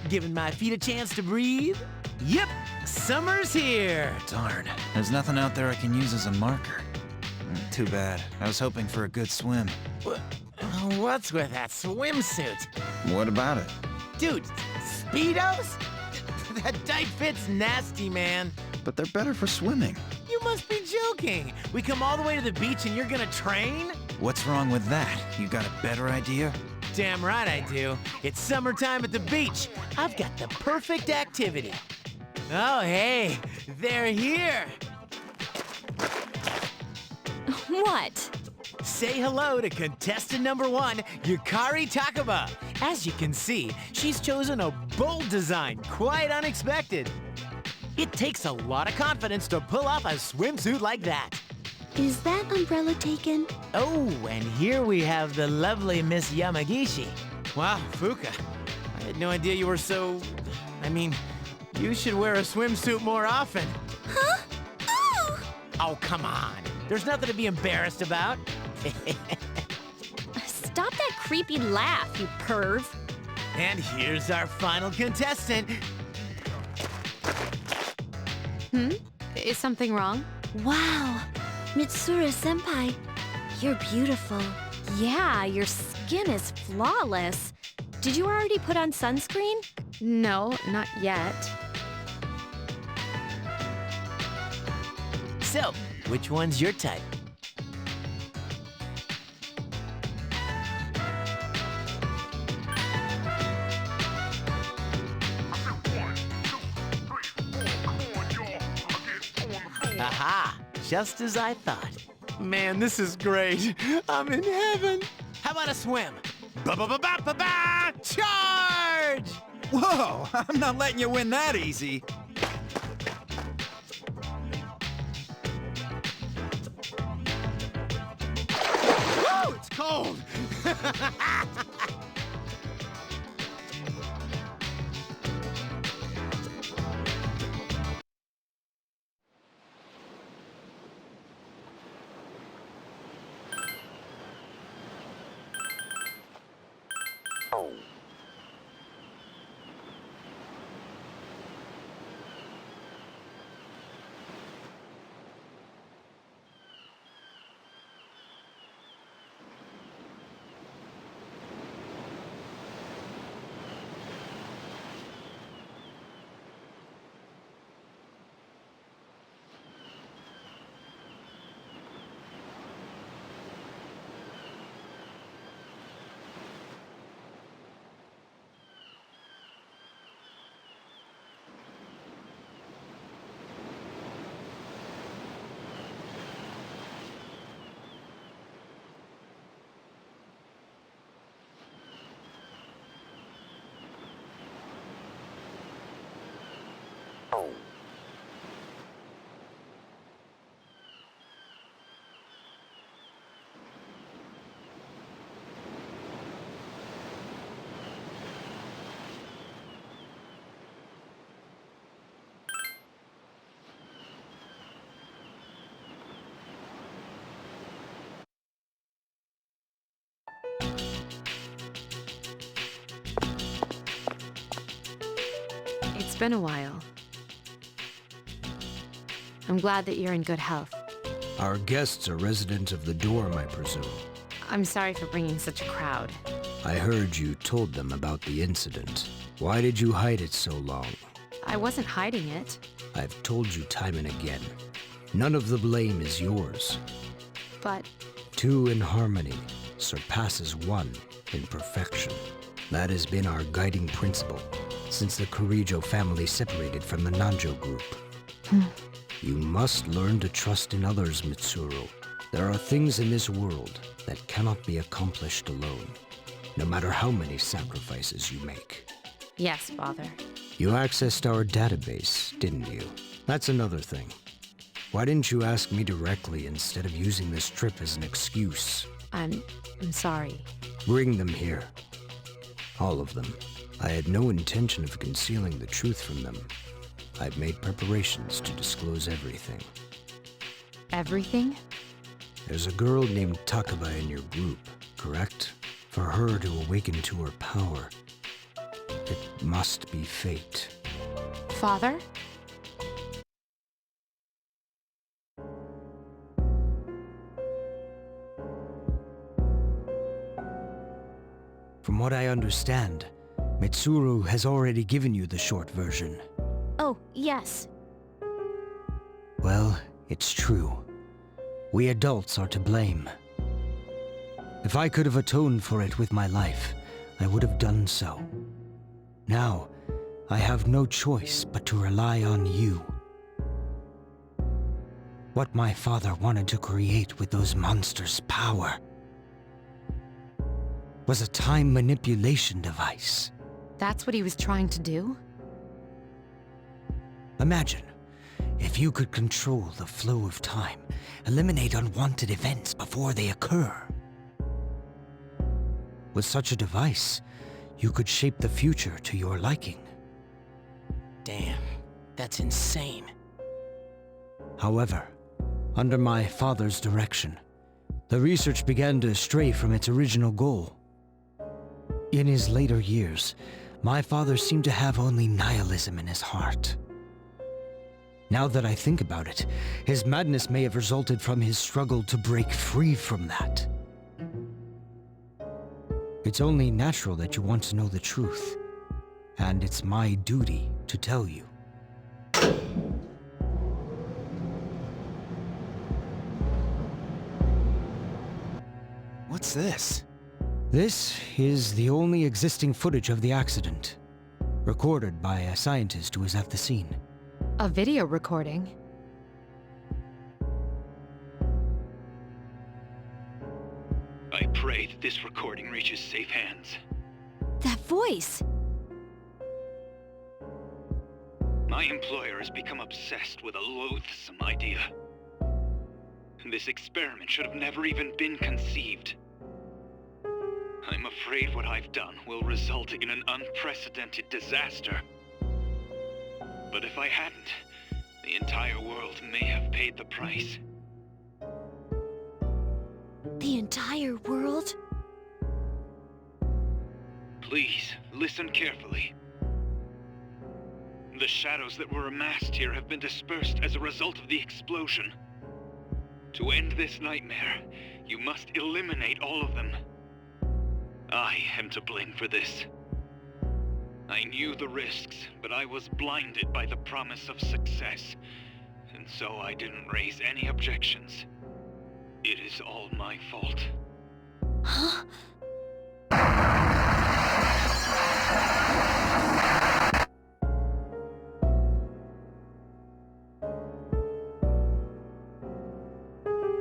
giving my feet a chance to breathe. Yep, summer's here. Darn, there's nothing out there I can use as a marker. Too bad. I was hoping for a good swim. What's with that swimsuit? What about it? Dude, Speedos? That tight fit's nasty, man. But they're better for swimming. You must be joking. We come all the way to the beach and you're gonna train? What's wrong with that? You got a better idea? Damn right I do. It's summertime at the beach. I've got the perfect activity. Oh, hey, they're here. What? Say hello to contestant number 1, Yukari Takaba. As you can see, she's chosen a bold design, quite unexpected. It takes a lot of confidence to pull off a swimsuit like that. Is that umbrella taken? Oh, and here we have the lovely Miss Yamagishi. Wow, Fuka, I had no idea you were so... I mean, you should wear a swimsuit more often. Huh? Oh! Oh, come on. There's nothing to be embarrassed about. Stop that creepy laugh, you perv. And here's our final contestant. Is something wrong? Wow, Mitsuru-senpai, you're beautiful. Yeah, your skin is flawless. Did you already put on sunscreen? No, not yet. So, which one's your type? Aha! Just as I thought. Man, this is great. I'm in heaven. How about a swim? Ba-ba-ba-ba-ba-ba! Charge! Whoa! I'm not letting you win that easy. Woo! It's cold! It's been a while. I'm glad that you're in good health. Our guests are residents of the dorm, I presume. I'm sorry for bringing such a crowd. I heard you told them about the incident. Why did you hide it so long? I wasn't hiding it. I've told you time and again. None of the blame is yours. But Two in harmony surpasses one in perfection. That has been our guiding principle since the Kirijo family separated from the Nanjo group. You must learn to trust in others, Mitsuru. There are things in this world that cannot be accomplished alone, no matter how many sacrifices you make. yes, Father. You accessed our database, didn't you? That's another thing. Why didn't you ask me directly instead of using this trip as an excuse? I'm sorry. Bring them here. All of them. I had no intention of concealing the truth from them. I've made preparations to disclose everything. Everything? There's a girl named Takaba in your group, correct? For her to awaken to her power, it must be fate. Father? From what I understand, Mitsuru has already given you the short version. Oh, yes. Well, it's true. We adults are to blame. If I could have atoned for it with my life, I would have done so. Now, I have no choice but to rely on you. What my father wanted to create with those monsters' power was a time manipulation device. That's what he was trying to do? Imagine if you could control the flow of time, eliminate unwanted events before they occur. With such a device, you could shape the future to your liking. Damn, that's insane. However, under my father's direction, the research began to stray from its original goal. In his later years, my father seemed to have only nihilism in his heart. Now that I think about it, his madness may have resulted from his struggle to break free from that. It's only natural that you want to know the truth, and it's my duty to tell you. What's this? This is the only existing footage of the accident, recorded by a scientist who was at the scene. A video recording? I pray that this recording reaches safe hands. That voice! My employer has become obsessed with a loathsome idea. This experiment should have never even been conceived. I'm afraid what I've done will result in an unprecedented disaster. But if I hadn't, the entire world may have paid the price. The entire world? Please, listen carefully. The shadows that were amassed here have been dispersed as a result of the explosion. To end this nightmare, you must eliminate all of them. I am to blame for this. I knew the risks, but I was blinded by the promise of success, and so I didn't raise any objections. It is all my fault. Huh?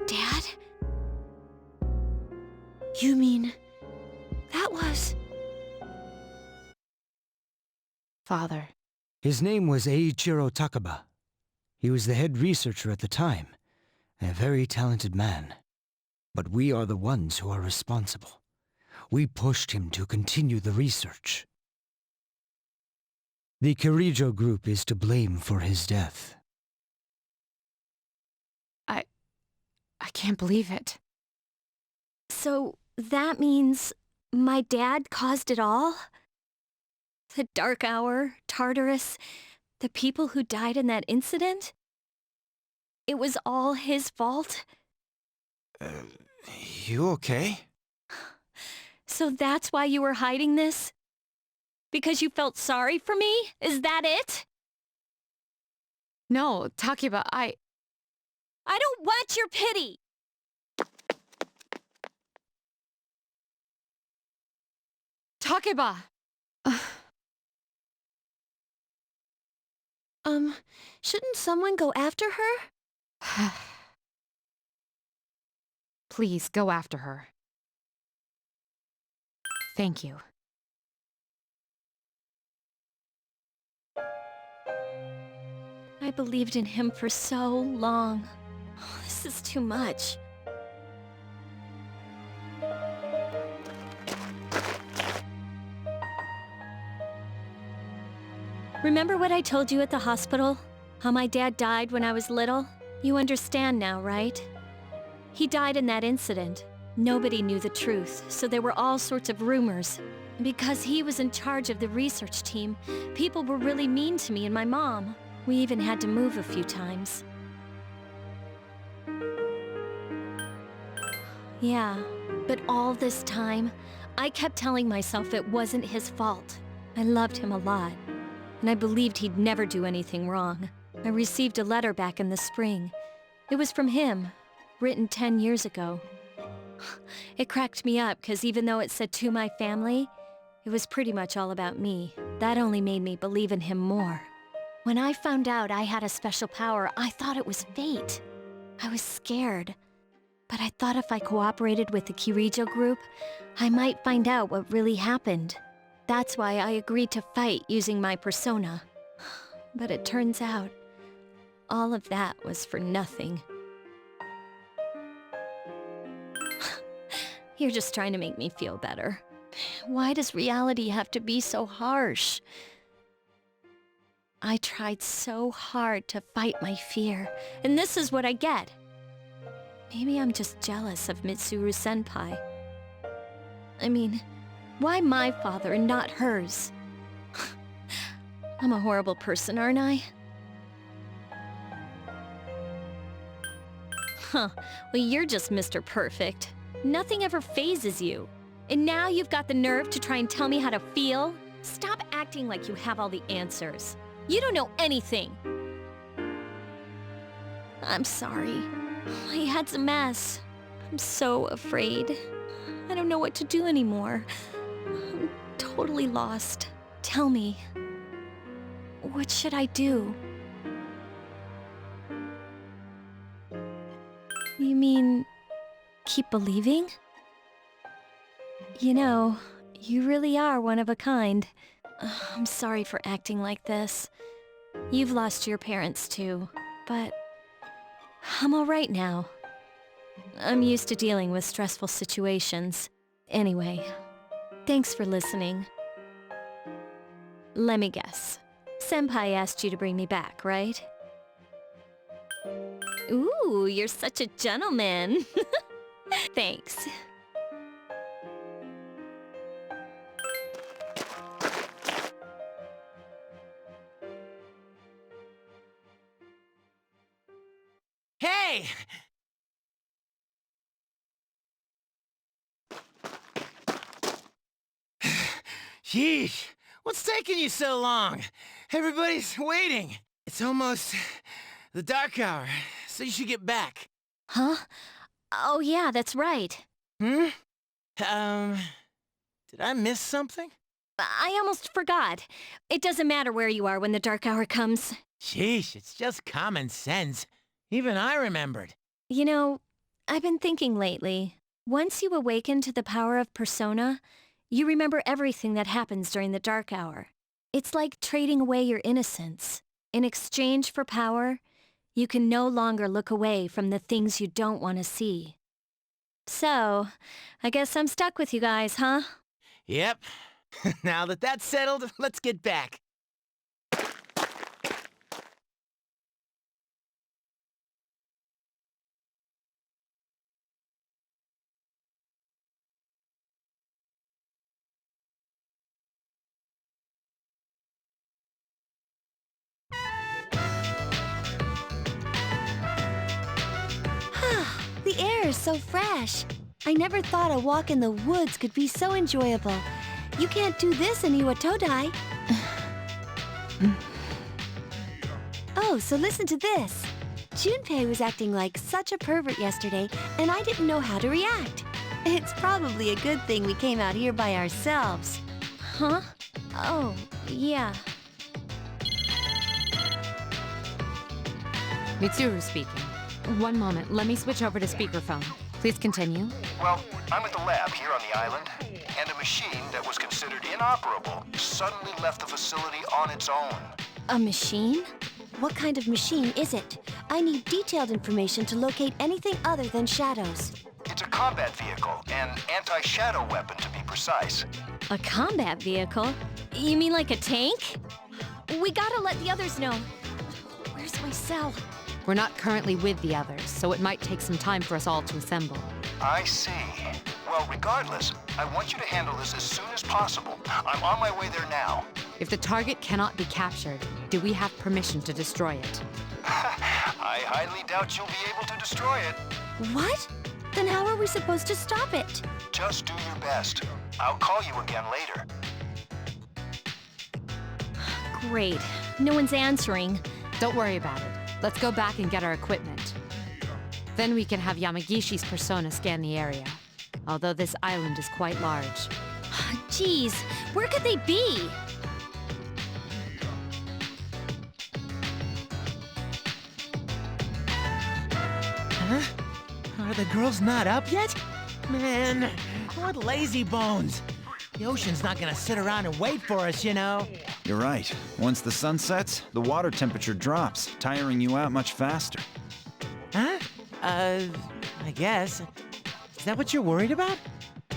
Dad? You mean... that was... Father. His name was Eiichiro Takaba. He was the head researcher at the time, a very talented man. But we are the ones who are responsible. We pushed him to continue the research. The Kirijo group is to blame for his death. I can't believe it. So, that means... my dad caused it all? The Dark Hour, Tartarus, the people who died in that incident? It was all his fault? You okay? So that's why you were hiding this? Because you felt sorry for me? Is that it? No, Takeba, I don't want your pity! Takeba! Shouldn't someone go after her? Please, go after her. Thank you. I believed in him for so long. Oh, this is too much. Remember what I told you at the hospital? How my dad died when I was little? You understand now, right? He died in that incident. Nobody knew the truth, so there were all sorts of rumors. Because he was in charge of the research team, people were really mean to me and my mom. We even had to move a few times. Yeah, but all this time, I kept telling myself it wasn't his fault. I loved him a lot, and I believed he'd never do anything wrong. I received a letter back in the spring. It was from him, written 10 years ago. It cracked me up because even though it said to my family, it was pretty much all about me. That only made me believe in him more. When I found out I had a special power, I thought it was fate. I was scared. But I thought if I cooperated with the Kirijo group, I might find out what really happened. That's why I agreed to fight using my persona. But it turns out, all of that was for nothing. You're just trying to make me feel better. Why does reality have to be so harsh? I tried so hard to fight my fear, and this is what I get. Maybe I'm just jealous of Mitsuru-senpai. I mean, why my father and not hers? I'm a horrible person, aren't I? Huh, well you're just Mr. Perfect. Nothing ever phases you. And now you've got the nerve to try and tell me how to feel? Stop acting like you have all the answers. You don't know anything. I'm sorry. My head's a mess. I'm so afraid. I don't know what to do anymore. I'm totally lost. Tell me, what should I do? You mean, keep believing? You know, you really are one of a kind. I'm sorry for acting like this. You've lost your parents too, but I'm all right now. I'm used to dealing with stressful situations. Anyway, thanks for listening. Let me guess. Senpai asked you to bring me back, right? Ooh, you're such a gentleman. Thanks. Hey! Yeesh! What's taking you so long? Everybody's waiting. It's almost the dark hour, so you should get back. Huh? Oh yeah, that's right. Hmm? Did I miss something? I almost forgot. It doesn't matter where you are when the dark hour comes. Sheesh, it's just common sense. Even I remembered. You know, I've been thinking lately. Once you awaken to the power of persona, you remember everything that happens during the dark hour. It's like trading away your innocence. In exchange for power, you can no longer look away from the things you don't want to see. So, I guess I'm stuck with you guys, huh? Yep. Now that that's settled, let's get back. air is so fresh. I never thought a walk in the woods could be so enjoyable. You can't do this in Iwatodai. Oh, so listen to this. Junpei was acting like such a pervert yesterday, and I didn't know how to react. It's probably a good thing we came out here by ourselves. Huh? Oh, yeah. Mitsuru speaking. One moment, let me switch over to speakerphone. Please continue. Well, I'm at the lab here on the island, and a machine that was considered inoperable suddenly left the facility on its own. A machine? What kind of machine is it? I need detailed information to locate anything other than shadows. It's a combat vehicle, an anti-shadow weapon to be precise. A combat vehicle? You mean like a tank? We gotta let the others know. Where's my cell? We're not currently with the others, so it might take some time for us all to assemble. I see. Well, regardless, I want you to handle this as soon as possible. I'm on my way there now. If the target cannot be captured, do we have permission to destroy it? I highly doubt you'll be able to destroy it. What? Then how are we supposed to stop it? Just do your best. I'll call you again later. Great. No one's answering. Don't worry about it. Let's go back and get our equipment. Then we can have Yamagishi's persona scan the area. Although this island is quite large. Jeez, where could they be? Huh? Are the girls not up yet? Man, what lazy bones. The ocean's not gonna sit around and wait for us, you know. You're right. Once the sun sets, the water temperature drops, tiring you out much faster. Huh? I guess. Is that what you're worried about?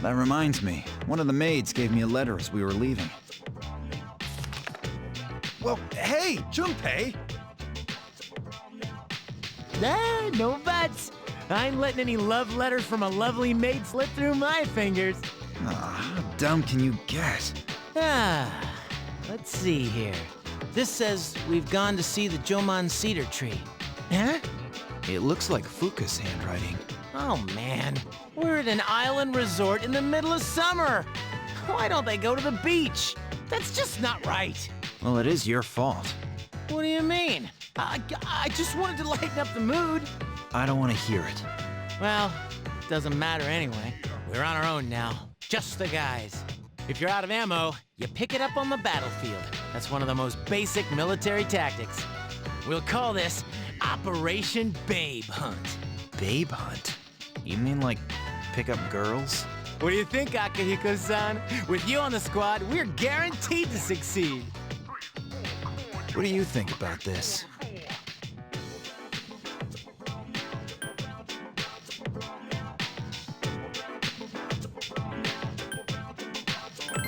That reminds me. One of the maids gave me a letter as we were leaving. Well, hey, Junpei! Nah, no buts. I ain't letting any love letters from a lovely maid slip through my fingers. How dumb can you get? Let's see here. This says we've gone to see the Jomon cedar tree. Huh? It looks like Fuka's handwriting. Oh man, we're at an island resort in the middle of summer. Why don't they go to the beach? That's just not right. Well, it is your fault. What do you mean? I just wanted to lighten up the mood. I don't want to hear it. Well, it doesn't matter anyway. We're on our own now. Just the guys. If you're out of ammo, you pick it up on the battlefield. That's one of the most basic military tactics. We'll call this Operation Babe Hunt. Babe Hunt? You mean like pick up girls? What do you think, Akihiko-san? With you on the squad, we're guaranteed to succeed. What do you think about this?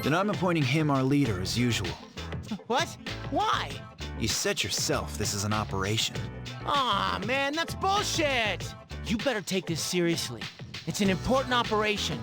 Then I'm appointing him our leader as usual. What? Why? You said yourself this is an operation. Aw, man, that's bullshit! You better take this seriously. It's an important operation.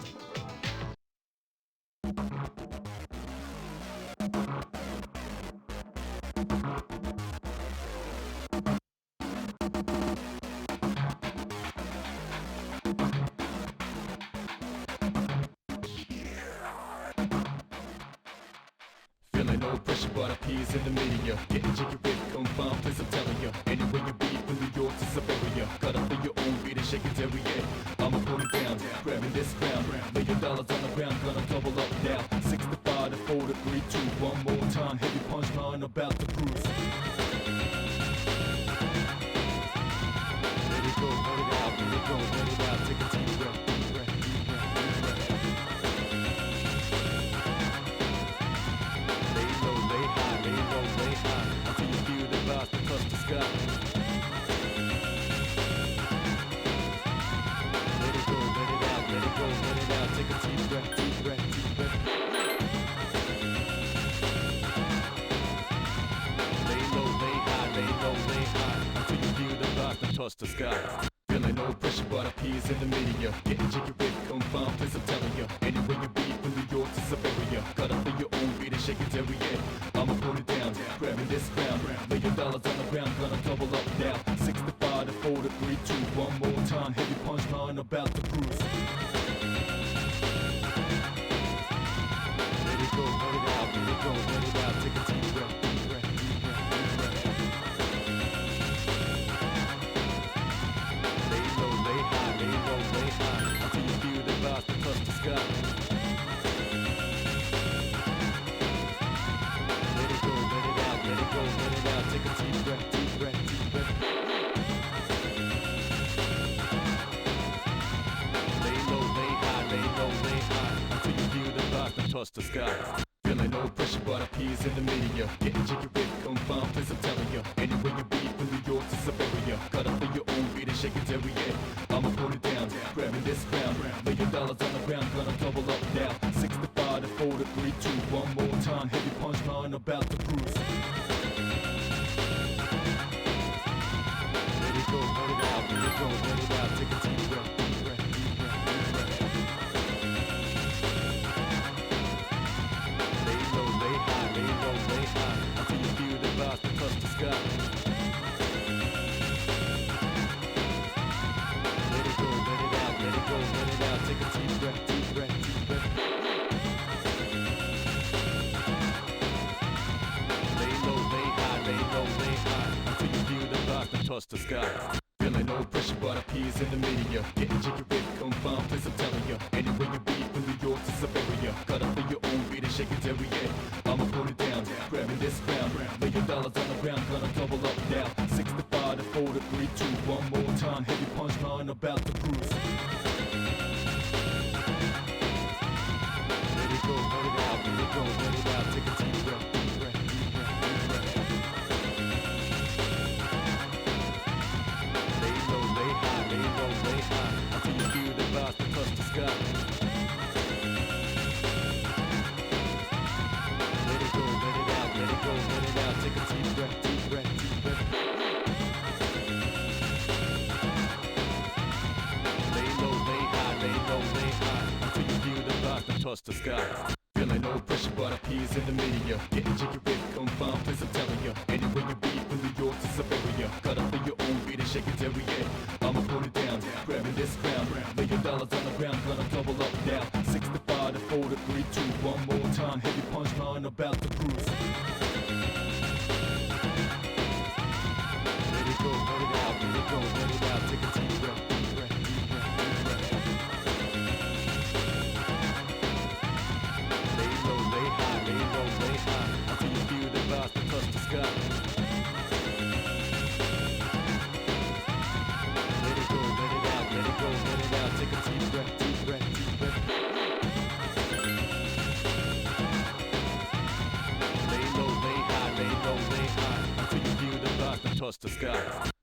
Feeling no pressure, but appears in the media. Getting jiggy with confirmed, please I'm telling you. Anywhere you be, from New York to Siberia. Got up in your own beat and shake it every day. I'ma put it down, grabbing this crown. $1 million on the ground, gonna double up now. 65 to 4 to 3, 2, one more time. Heavy punchline about to cruise. Let it go, let it out, let it go, let it out. Take a deep breath, deep breath, deep breath, deep breath. Lay low, lay high, lay low, lay high. Until you feel the vibes that touch the sky. Let it go, let it out, let it go, let it out. Take a deep breath, deep breath, deep breath. Lay low, lay high, lay low, lay high. Until you feel the vibes that touch the sky. Feeling no pressure, but appears in the media. Getting jiggy with confirmed, please I'm telling you. Anywhere you be, from New York to Siberia. Got up in your own beat and shake it every day. I'ma put it down, grabbing this crown. $1 million on the ground, gonna double up now. 65 to 4 to 3, 2, one more time. Heavy punchline about toss the sky. Feeling no pressure, but appears in the media. Getting jiggy with confined, place I'm telling ya. Anywhere you be, from New York to Siberia. Cut up for your own beat and shake it every year. I'ma put it down, grabbing this crown. $1 million on the ground, gonna double up now. 65 to 4 to 3, 2, one more time. Heavy punchline about to cruise. Let it go, let it out, let it go, let it out. Take a deep breath, deep breath, deep breath, deep breath. Lay low, lay high, lay low, lay high. Until you feel the vibes that touch the sky. Let it go, let it out, let it go, let it out. Take a deep breath, deep breath, deep breath. Lay low, lay high, lay low, lay high. Until you feel the vibes that touch the sky. Feeling no pressure, but appears in the media. Getting jiggy with confined, place I'm telling ya. Anywhere you be, from New York to Siberia. Cut up for your own beat and shake it every year. I'ma put it down, grabbing this crown. $1 million on the ground, gonna double up now. 65 to 4 to 3, 2, one more time. Heavy punchline about to cruise. Let it go, let it out, let it go, let it out. Take a deep breath, deep breath, deep breath, deep breath. Lay low, lay high, lay low, lay high. Until you feel the vibes that touch the sky. Let it go, let it out, let it go, let it out. Take a deep breath, deep breath, deep breath. Lay low, lay high, lay low, lay high. Until you feel the vibes that touch the sky. Feeling no pressure, but appears in the media. Getting jiggy with confined, place I'm telling ya. Anywhere you be, from New York to Siberia. Cut up for your own beat and shake it every year. I'ma put it down, grabbing this crown. $1 million on the ground, gonna double up now. 65 to 4 to 3, 2, one more time. Heavy punchline about to cruise. Let it go, let it out, let it go, let it out. Take a deep breath, deep breath, deep breath, deep breath. Lay low, lay high, lay low, lay high. Until you feel the vibes that touch the sky. Let it go, let it out, let it go, let it out. Take a deep breath, deep breath, deep breath. Lay low, lay high, lay low, lay high. Until you feel the vibes that touch the sky.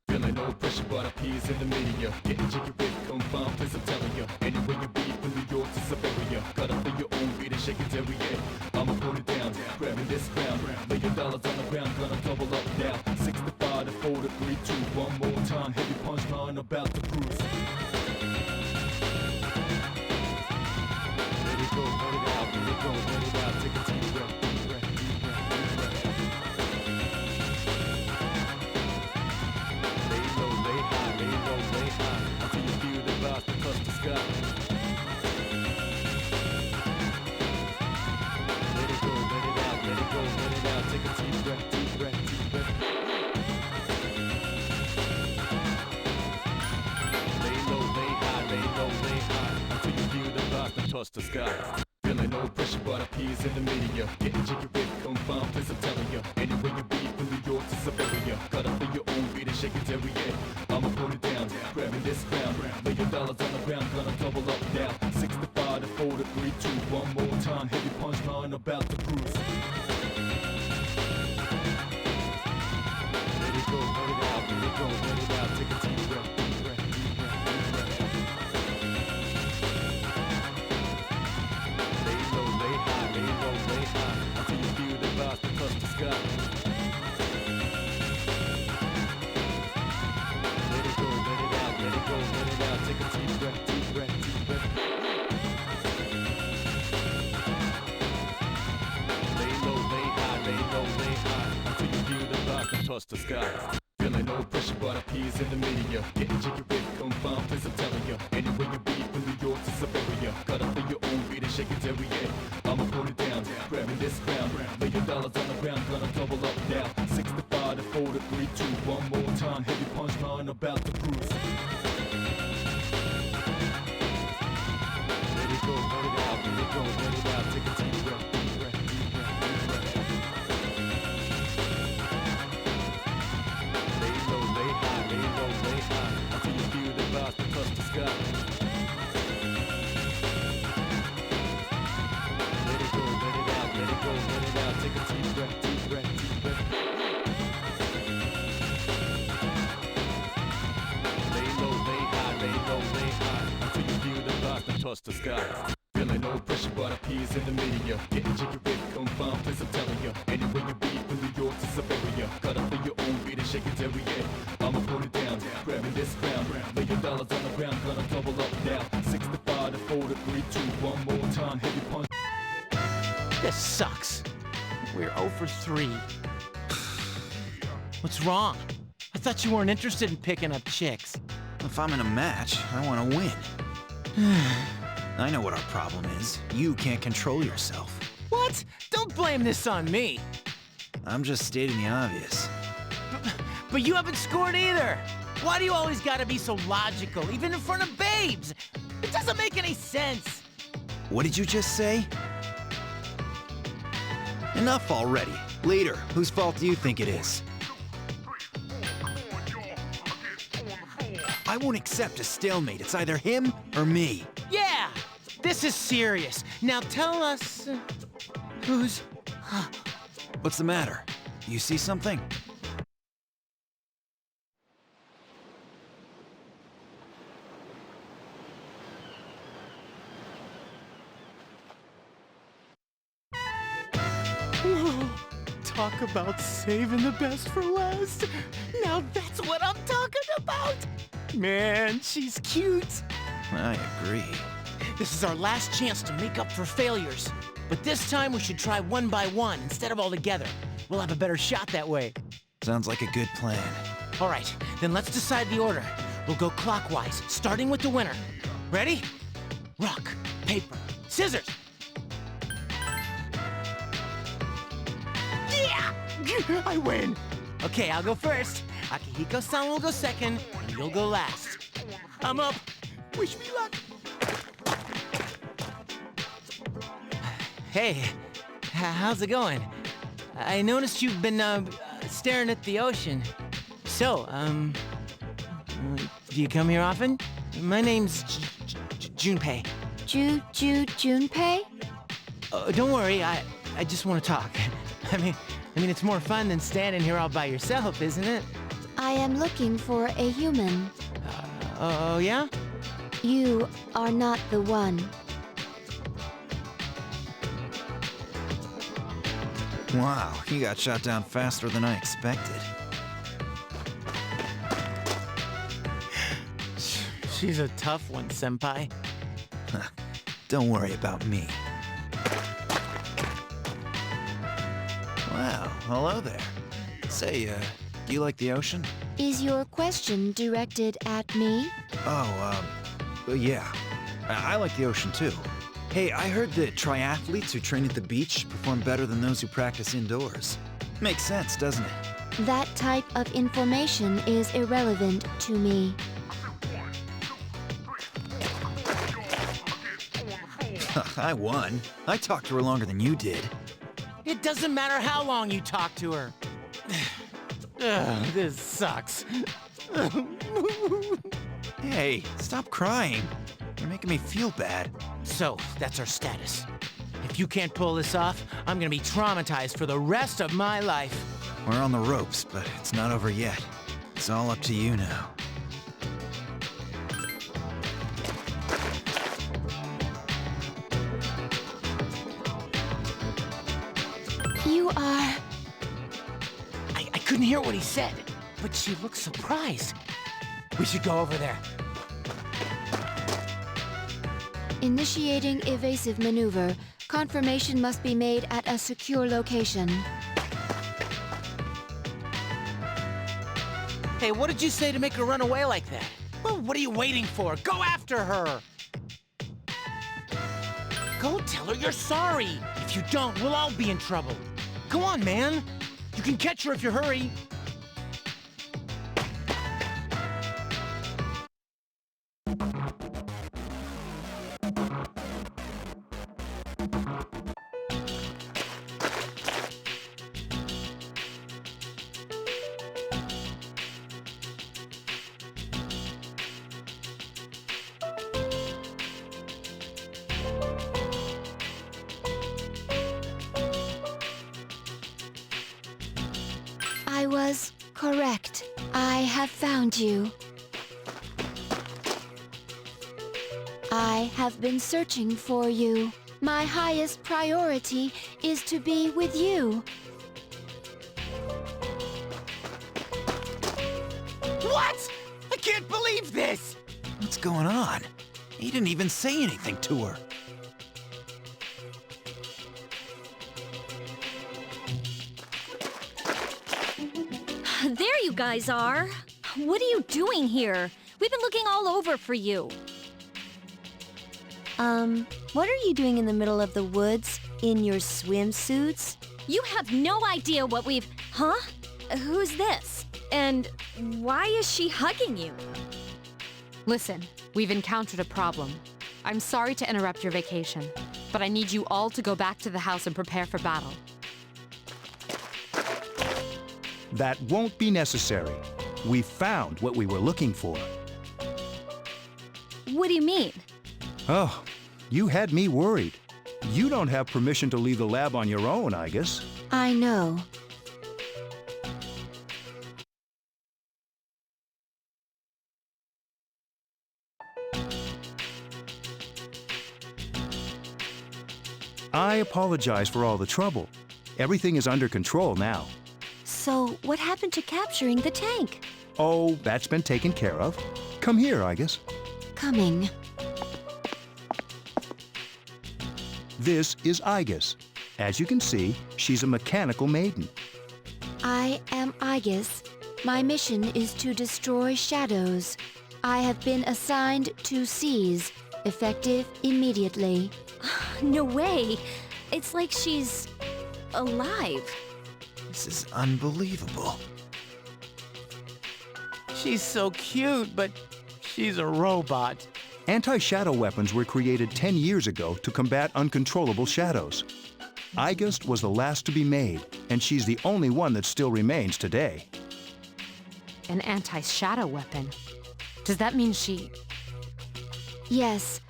Feeling no pressure, but appears in the media. Getting jiggy with confined, place I'm telling ya. Anywhere you be, from New York to Siberia. Cut up for your own beat and shake it every year. I'ma put it down, grabbing this crown. $1 million on the ground, gonna double up now. 65 to 4 to 3, 2, one more time. Heavy punchline about to cruise. Let it go, let it out, let it go, let it out. Take a deep breath, deep breath, deep breath, deep breath. Lay low, lay high, lay low, lay high. Until you feel the vibes that touch the sky. Let it go, let it out, let it go, let it out. Take a deep breath, deep breath, deep breath. Lay low, lay high, lay low, lay high. Until you feel the vibes that touch the sky. Feeling no pressure, but appears in the media. Getting jiggy with confined, place I'm telling ya. Anywhere you be, from New York to Siberia. Cut up for your own beat and shake it every year. I'ma put it down, grabbing this crown. $1 million on the ground, gonna double up now. 65 to 4 to 3, 2, one more time. Heavy punchline about to cruise. Let it go, let it out, let it go, let it out. Take a deep breath, deep breath, deep breath, deep breath. Lay low, lay high, lay low, lay high. Until you feel the vibes that touch the sky. Let it go, let it out, let it go, let it out. Take a deep breath, deep breath, deep breath. Lay low, lay high, lay low, lay high. Until you feel the vibes that touch the sky. Feeling no pressure, but appears in the media. Getting jiggy with confined, place I'm telling ya. Anywhere you be, from New York to Siberia. Cut up for your own beat and shake it every year. I'ma put it down, grabbing this crown. $1 million on the ground, gonna double up now. 65 to 4 to 3, 2, one more time. Heavy punchline about to cruise. Let it go, let it out, let it go, let it out. Take a deep breath, deep breath, deep breath, deep breath. Lay low, lay high, lay low, lay high. Until you feel the vibes that touch the sky. Let it go, appears in the media. Getting jiggy with confound, place I'm telling ya. Anywhere you be, from New York to Siberia. Gotta play your own beat and shake it every day. I'ma put it down, grabbing this crown. $1 million on the ground, gonna double up now. 65 to 4 to 3, 2, one more time, heavy punch. This sucks. We're 0 for 3. What's wrong? I thought you weren't interested in picking up chicks. If I'm in a match, I want to win. I know what our problem is. You can't control yourself. What? Don't blame this on me. I'm just stating the obvious. But you haven't scored either. Why do you always gotta be so logical, even in front of babes? It doesn't make any sense. What did you just say? Enough already. Leader, whose fault do you think it is? I won't accept a stalemate. It's either him or me. Yeah! This is serious. Now tell us... who's... What's the matter? You see something? Whoa. Talk about saving the best for last. Now that's what I'm talking about. Man, she's cute. I agree. This is our last chance to make up for failures. But this time we should try one by one instead of all together. We'll have a better shot that way. Sounds like a good plan. All right, then let's decide the order. We'll go clockwise, starting with the winner. Ready? Rock, paper, scissors. Yeah! I win. Okay, I'll go first. Akihiko-san will go second, and you'll go last. I'm up. Wish me luck. Hey, how's it going? I noticed you've been, staring at the ocean. So, do you come here often? My name's Junpei. Junpei? Don't worry, I just want to talk. I mean, it's more fun than standing here all by yourself, isn't it? I am looking for a human. Oh, yeah? You are not the one. Wow, he got shot down faster than I expected. She's a tough one, Senpai. Don't worry about me. Wow, hello there. Say, do you like the ocean? Is your question directed at me? Oh, yeah. I like the ocean too. Hey, I heard that triathletes who train at the beach perform better than those who practice indoors. Makes sense, doesn't it? That type of information is irrelevant to me. I won. I talked to her longer than you did. It doesn't matter how long you talk to her. Ugh, this sucks. Hey, stop crying. You're making me feel bad. So, that's our status. If you can't pull this off, I'm gonna be traumatized for the rest of my life. We're on the ropes, but it's not over yet. It's all up to you now. You are... I couldn't hear what he said, but she looked surprised. We should go over there. Initiating evasive maneuver. Confirmation must be made at a secure location. Hey, what did you say to make her run away like that? Well, what are you waiting for? Go after her! Go tell her you're sorry. If you don't, we'll all be in trouble. Go on, man. You can catch her if you hurry. I was correct. I have found you. I have been searching for you. My highest priority is to be with you. What? I can't believe this! What's going on? He didn't even say anything to her. There you guys are. What are you doing here? We've been looking all over for you. What are you doing in the middle of the woods in your swimsuits? You have no idea what we've... Huh? Who's this? And why is she hugging you? Listen, we've encountered a problem. I'm sorry to interrupt your vacation, but I need you all to go back to the house and prepare for battle. That won't be necessary. We found what we were looking for. What do you mean? Oh, you had me worried. You don't have permission to leave the lab on your own, I guess. I know. I apologize for all the trouble. Everything is under control now. So, what happened to capturing the tank? Oh, that's been taken care of. Come here, Igus. Coming. This is Igus. As you can see, she's a mechanical maiden. I am Igus. My mission is to destroy shadows. I have been assigned to seize, effective immediately. No way. It's like she's... alive. This is unbelievable. She's so cute, but she's a robot. Anti-shadow weapons were created 10 years ago to combat uncontrollable shadows. Igus was the last to be made, and she's the only one that still remains today. An anti-shadow weapon? Does that mean she... Yes,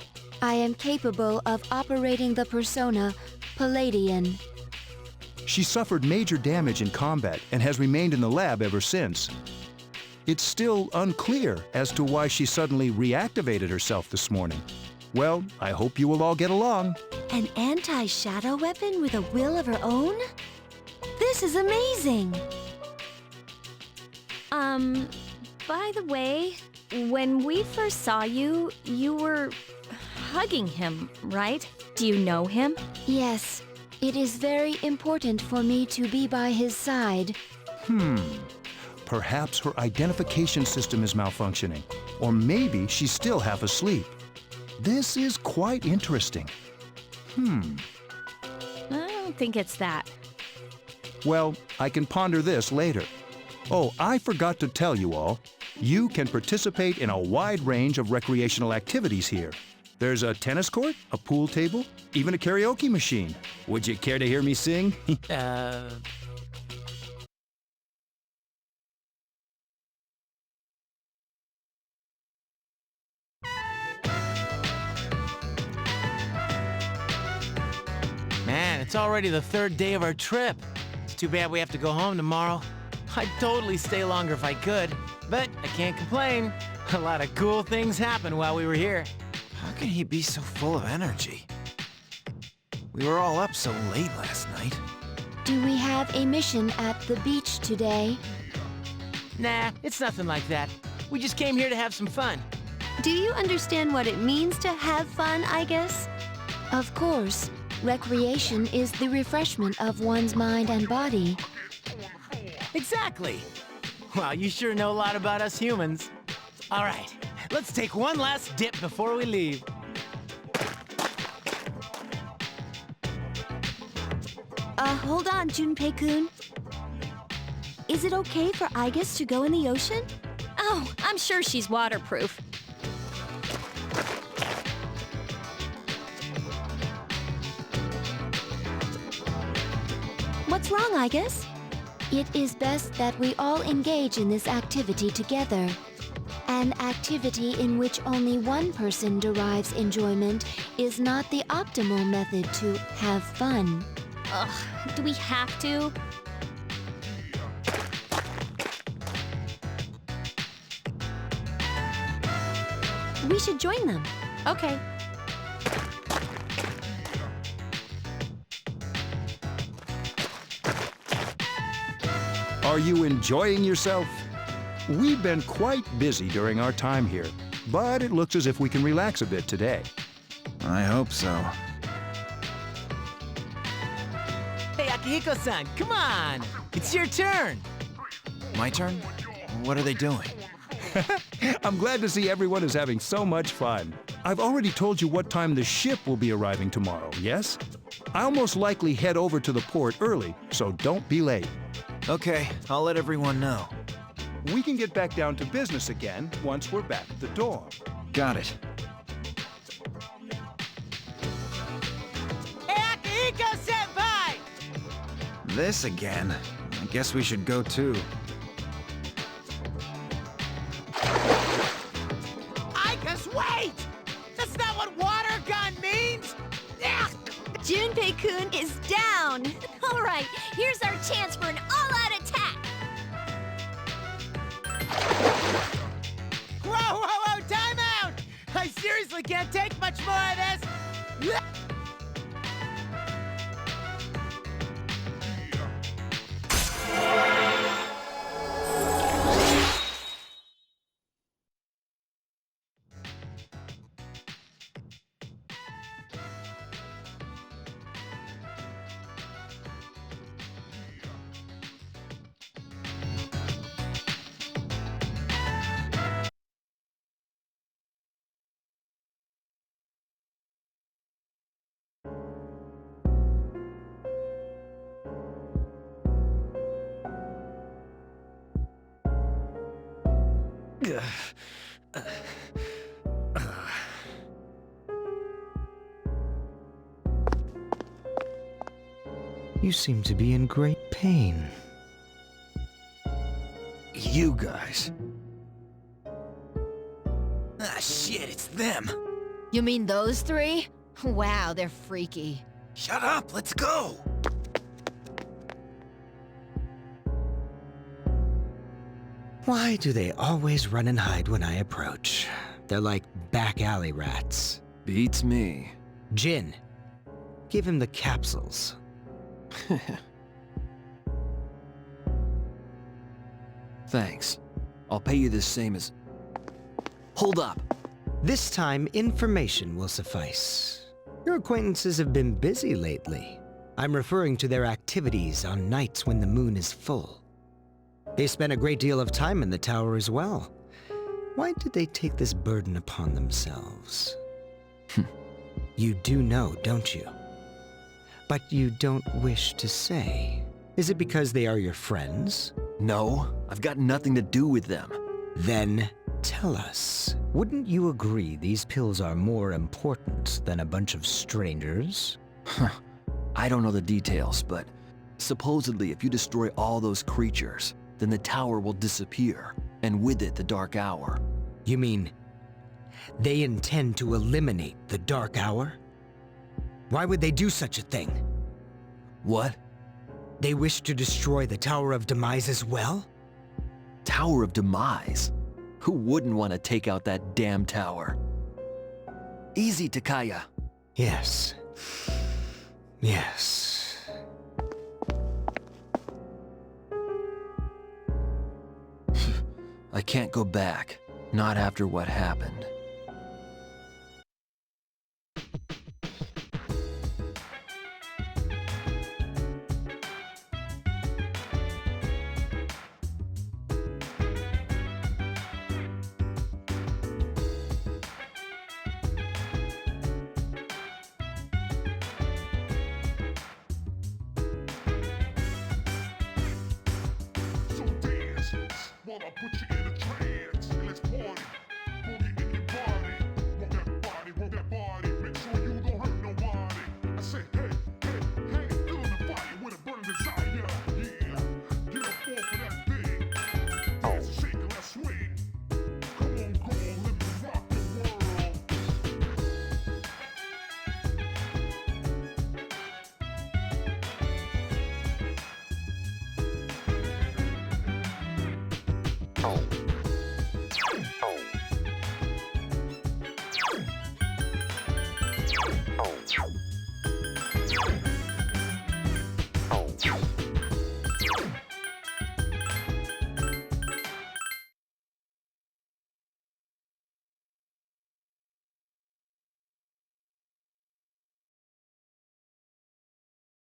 I am capable of operating the persona Palladian. She suffered major damage in combat and has remained in the lab ever since. It's still unclear as to why she suddenly reactivated herself this morning. Well, I hope you will all get along. An anti-shadow weapon with a will of her own? This is amazing! By the way, when we first saw you, you were hugging him, right? Do you know him? Yes, it is very important for me to be by his side. Perhaps her identification system is malfunctioning, or maybe she's still half asleep. This is quite interesting. I don't think it's that. Well, I can ponder this later. Oh, I forgot to tell you all, you can participate in a wide range of recreational activities here. There's a tennis court, a pool table, even a karaoke machine. Would you care to hear me sing? Man, it's already the third day of our trip. It's too bad we have to go home tomorrow. I'd totally stay longer if I could, but I can't complain. A lot of cool things happened while we were here. How can he be so full of energy? We were all up so late last night. Do we have a mission at the beach today? Nah, it's nothing like that. We just came here to have some fun. Do you understand what it means to have fun, Igus? Of course. Recreation is the refreshment of one's mind and body. Exactly. Wow, you sure know a lot about us humans. All right, let's take one last dip before we leave. Hold on, Junpei-kun. Is it okay for Igus to go in the ocean? Oh, I'm sure she's waterproof. What's wrong, Igus? It is best that we all engage in this activity together. An activity in which only one person derives enjoyment is not the optimal method to have fun. Ugh, do we have to? We should join them. Okay. Are you enjoying yourself? We've been quite busy during our time here, but it looks as if we can relax a bit today. I hope so. Hey, Akihiko-san, come on! It's your turn! My turn? What are they doing? I'm glad to see everyone is having so much fun. I've already told you what time the ship will be arriving tomorrow, yes? I'll most likely head over to the port early, so don't be late. Okay, I'll let everyone know. We can get back down to business again once we're back at the dorm. Got it. Hey, Akihiko-senpai! This again? I guess we should go too. Wait! That's not what water gun means! Junpei-kun is down. All right, here's our chance for an all-out attack. Whoa, time out! I seriously can't take much more of this! You seem to be in great pain. You guys. Ah, shit, it's them! You mean those three? Wow, they're freaky. Shut up, let's go! Why do they always run and hide when I approach? They're like back alley rats. Beats me. Jin, give him the capsules. Thanks. I'll pay you the same as... Hold up! This time, information will suffice. Your acquaintances have been busy lately. I'm referring to their activities on nights when the moon is full. They spent a great deal of time in the tower as well. Why did they take this burden upon themselves? You do know, don't you? But you don't wish to say. Is it because they are your friends? No, I've got nothing to do with them. Then tell us, wouldn't you agree these pills are more important than a bunch of strangers? I don't know the details, but supposedly if you destroy all those creatures, then the tower will disappear, and with it the Dark Hour. You mean they intend to eliminate the Dark Hour? Why would they do such a thing? What? They wish to destroy the Tower of Demise as well? Tower of Demise? Who wouldn't want to take out that damn tower? Easy, Takaya. Yes. Yes. I can't go back. Not after what happened. So dance while I put you in a trance. And let's party. Boogie in your body. Roll that body. Make sure you don't hurt nobody. I say, hey, feel the fire with a burning desire. Yeah, get up off of that thing. Dance and shake and let's swing. Come on, girl, let me rock the world.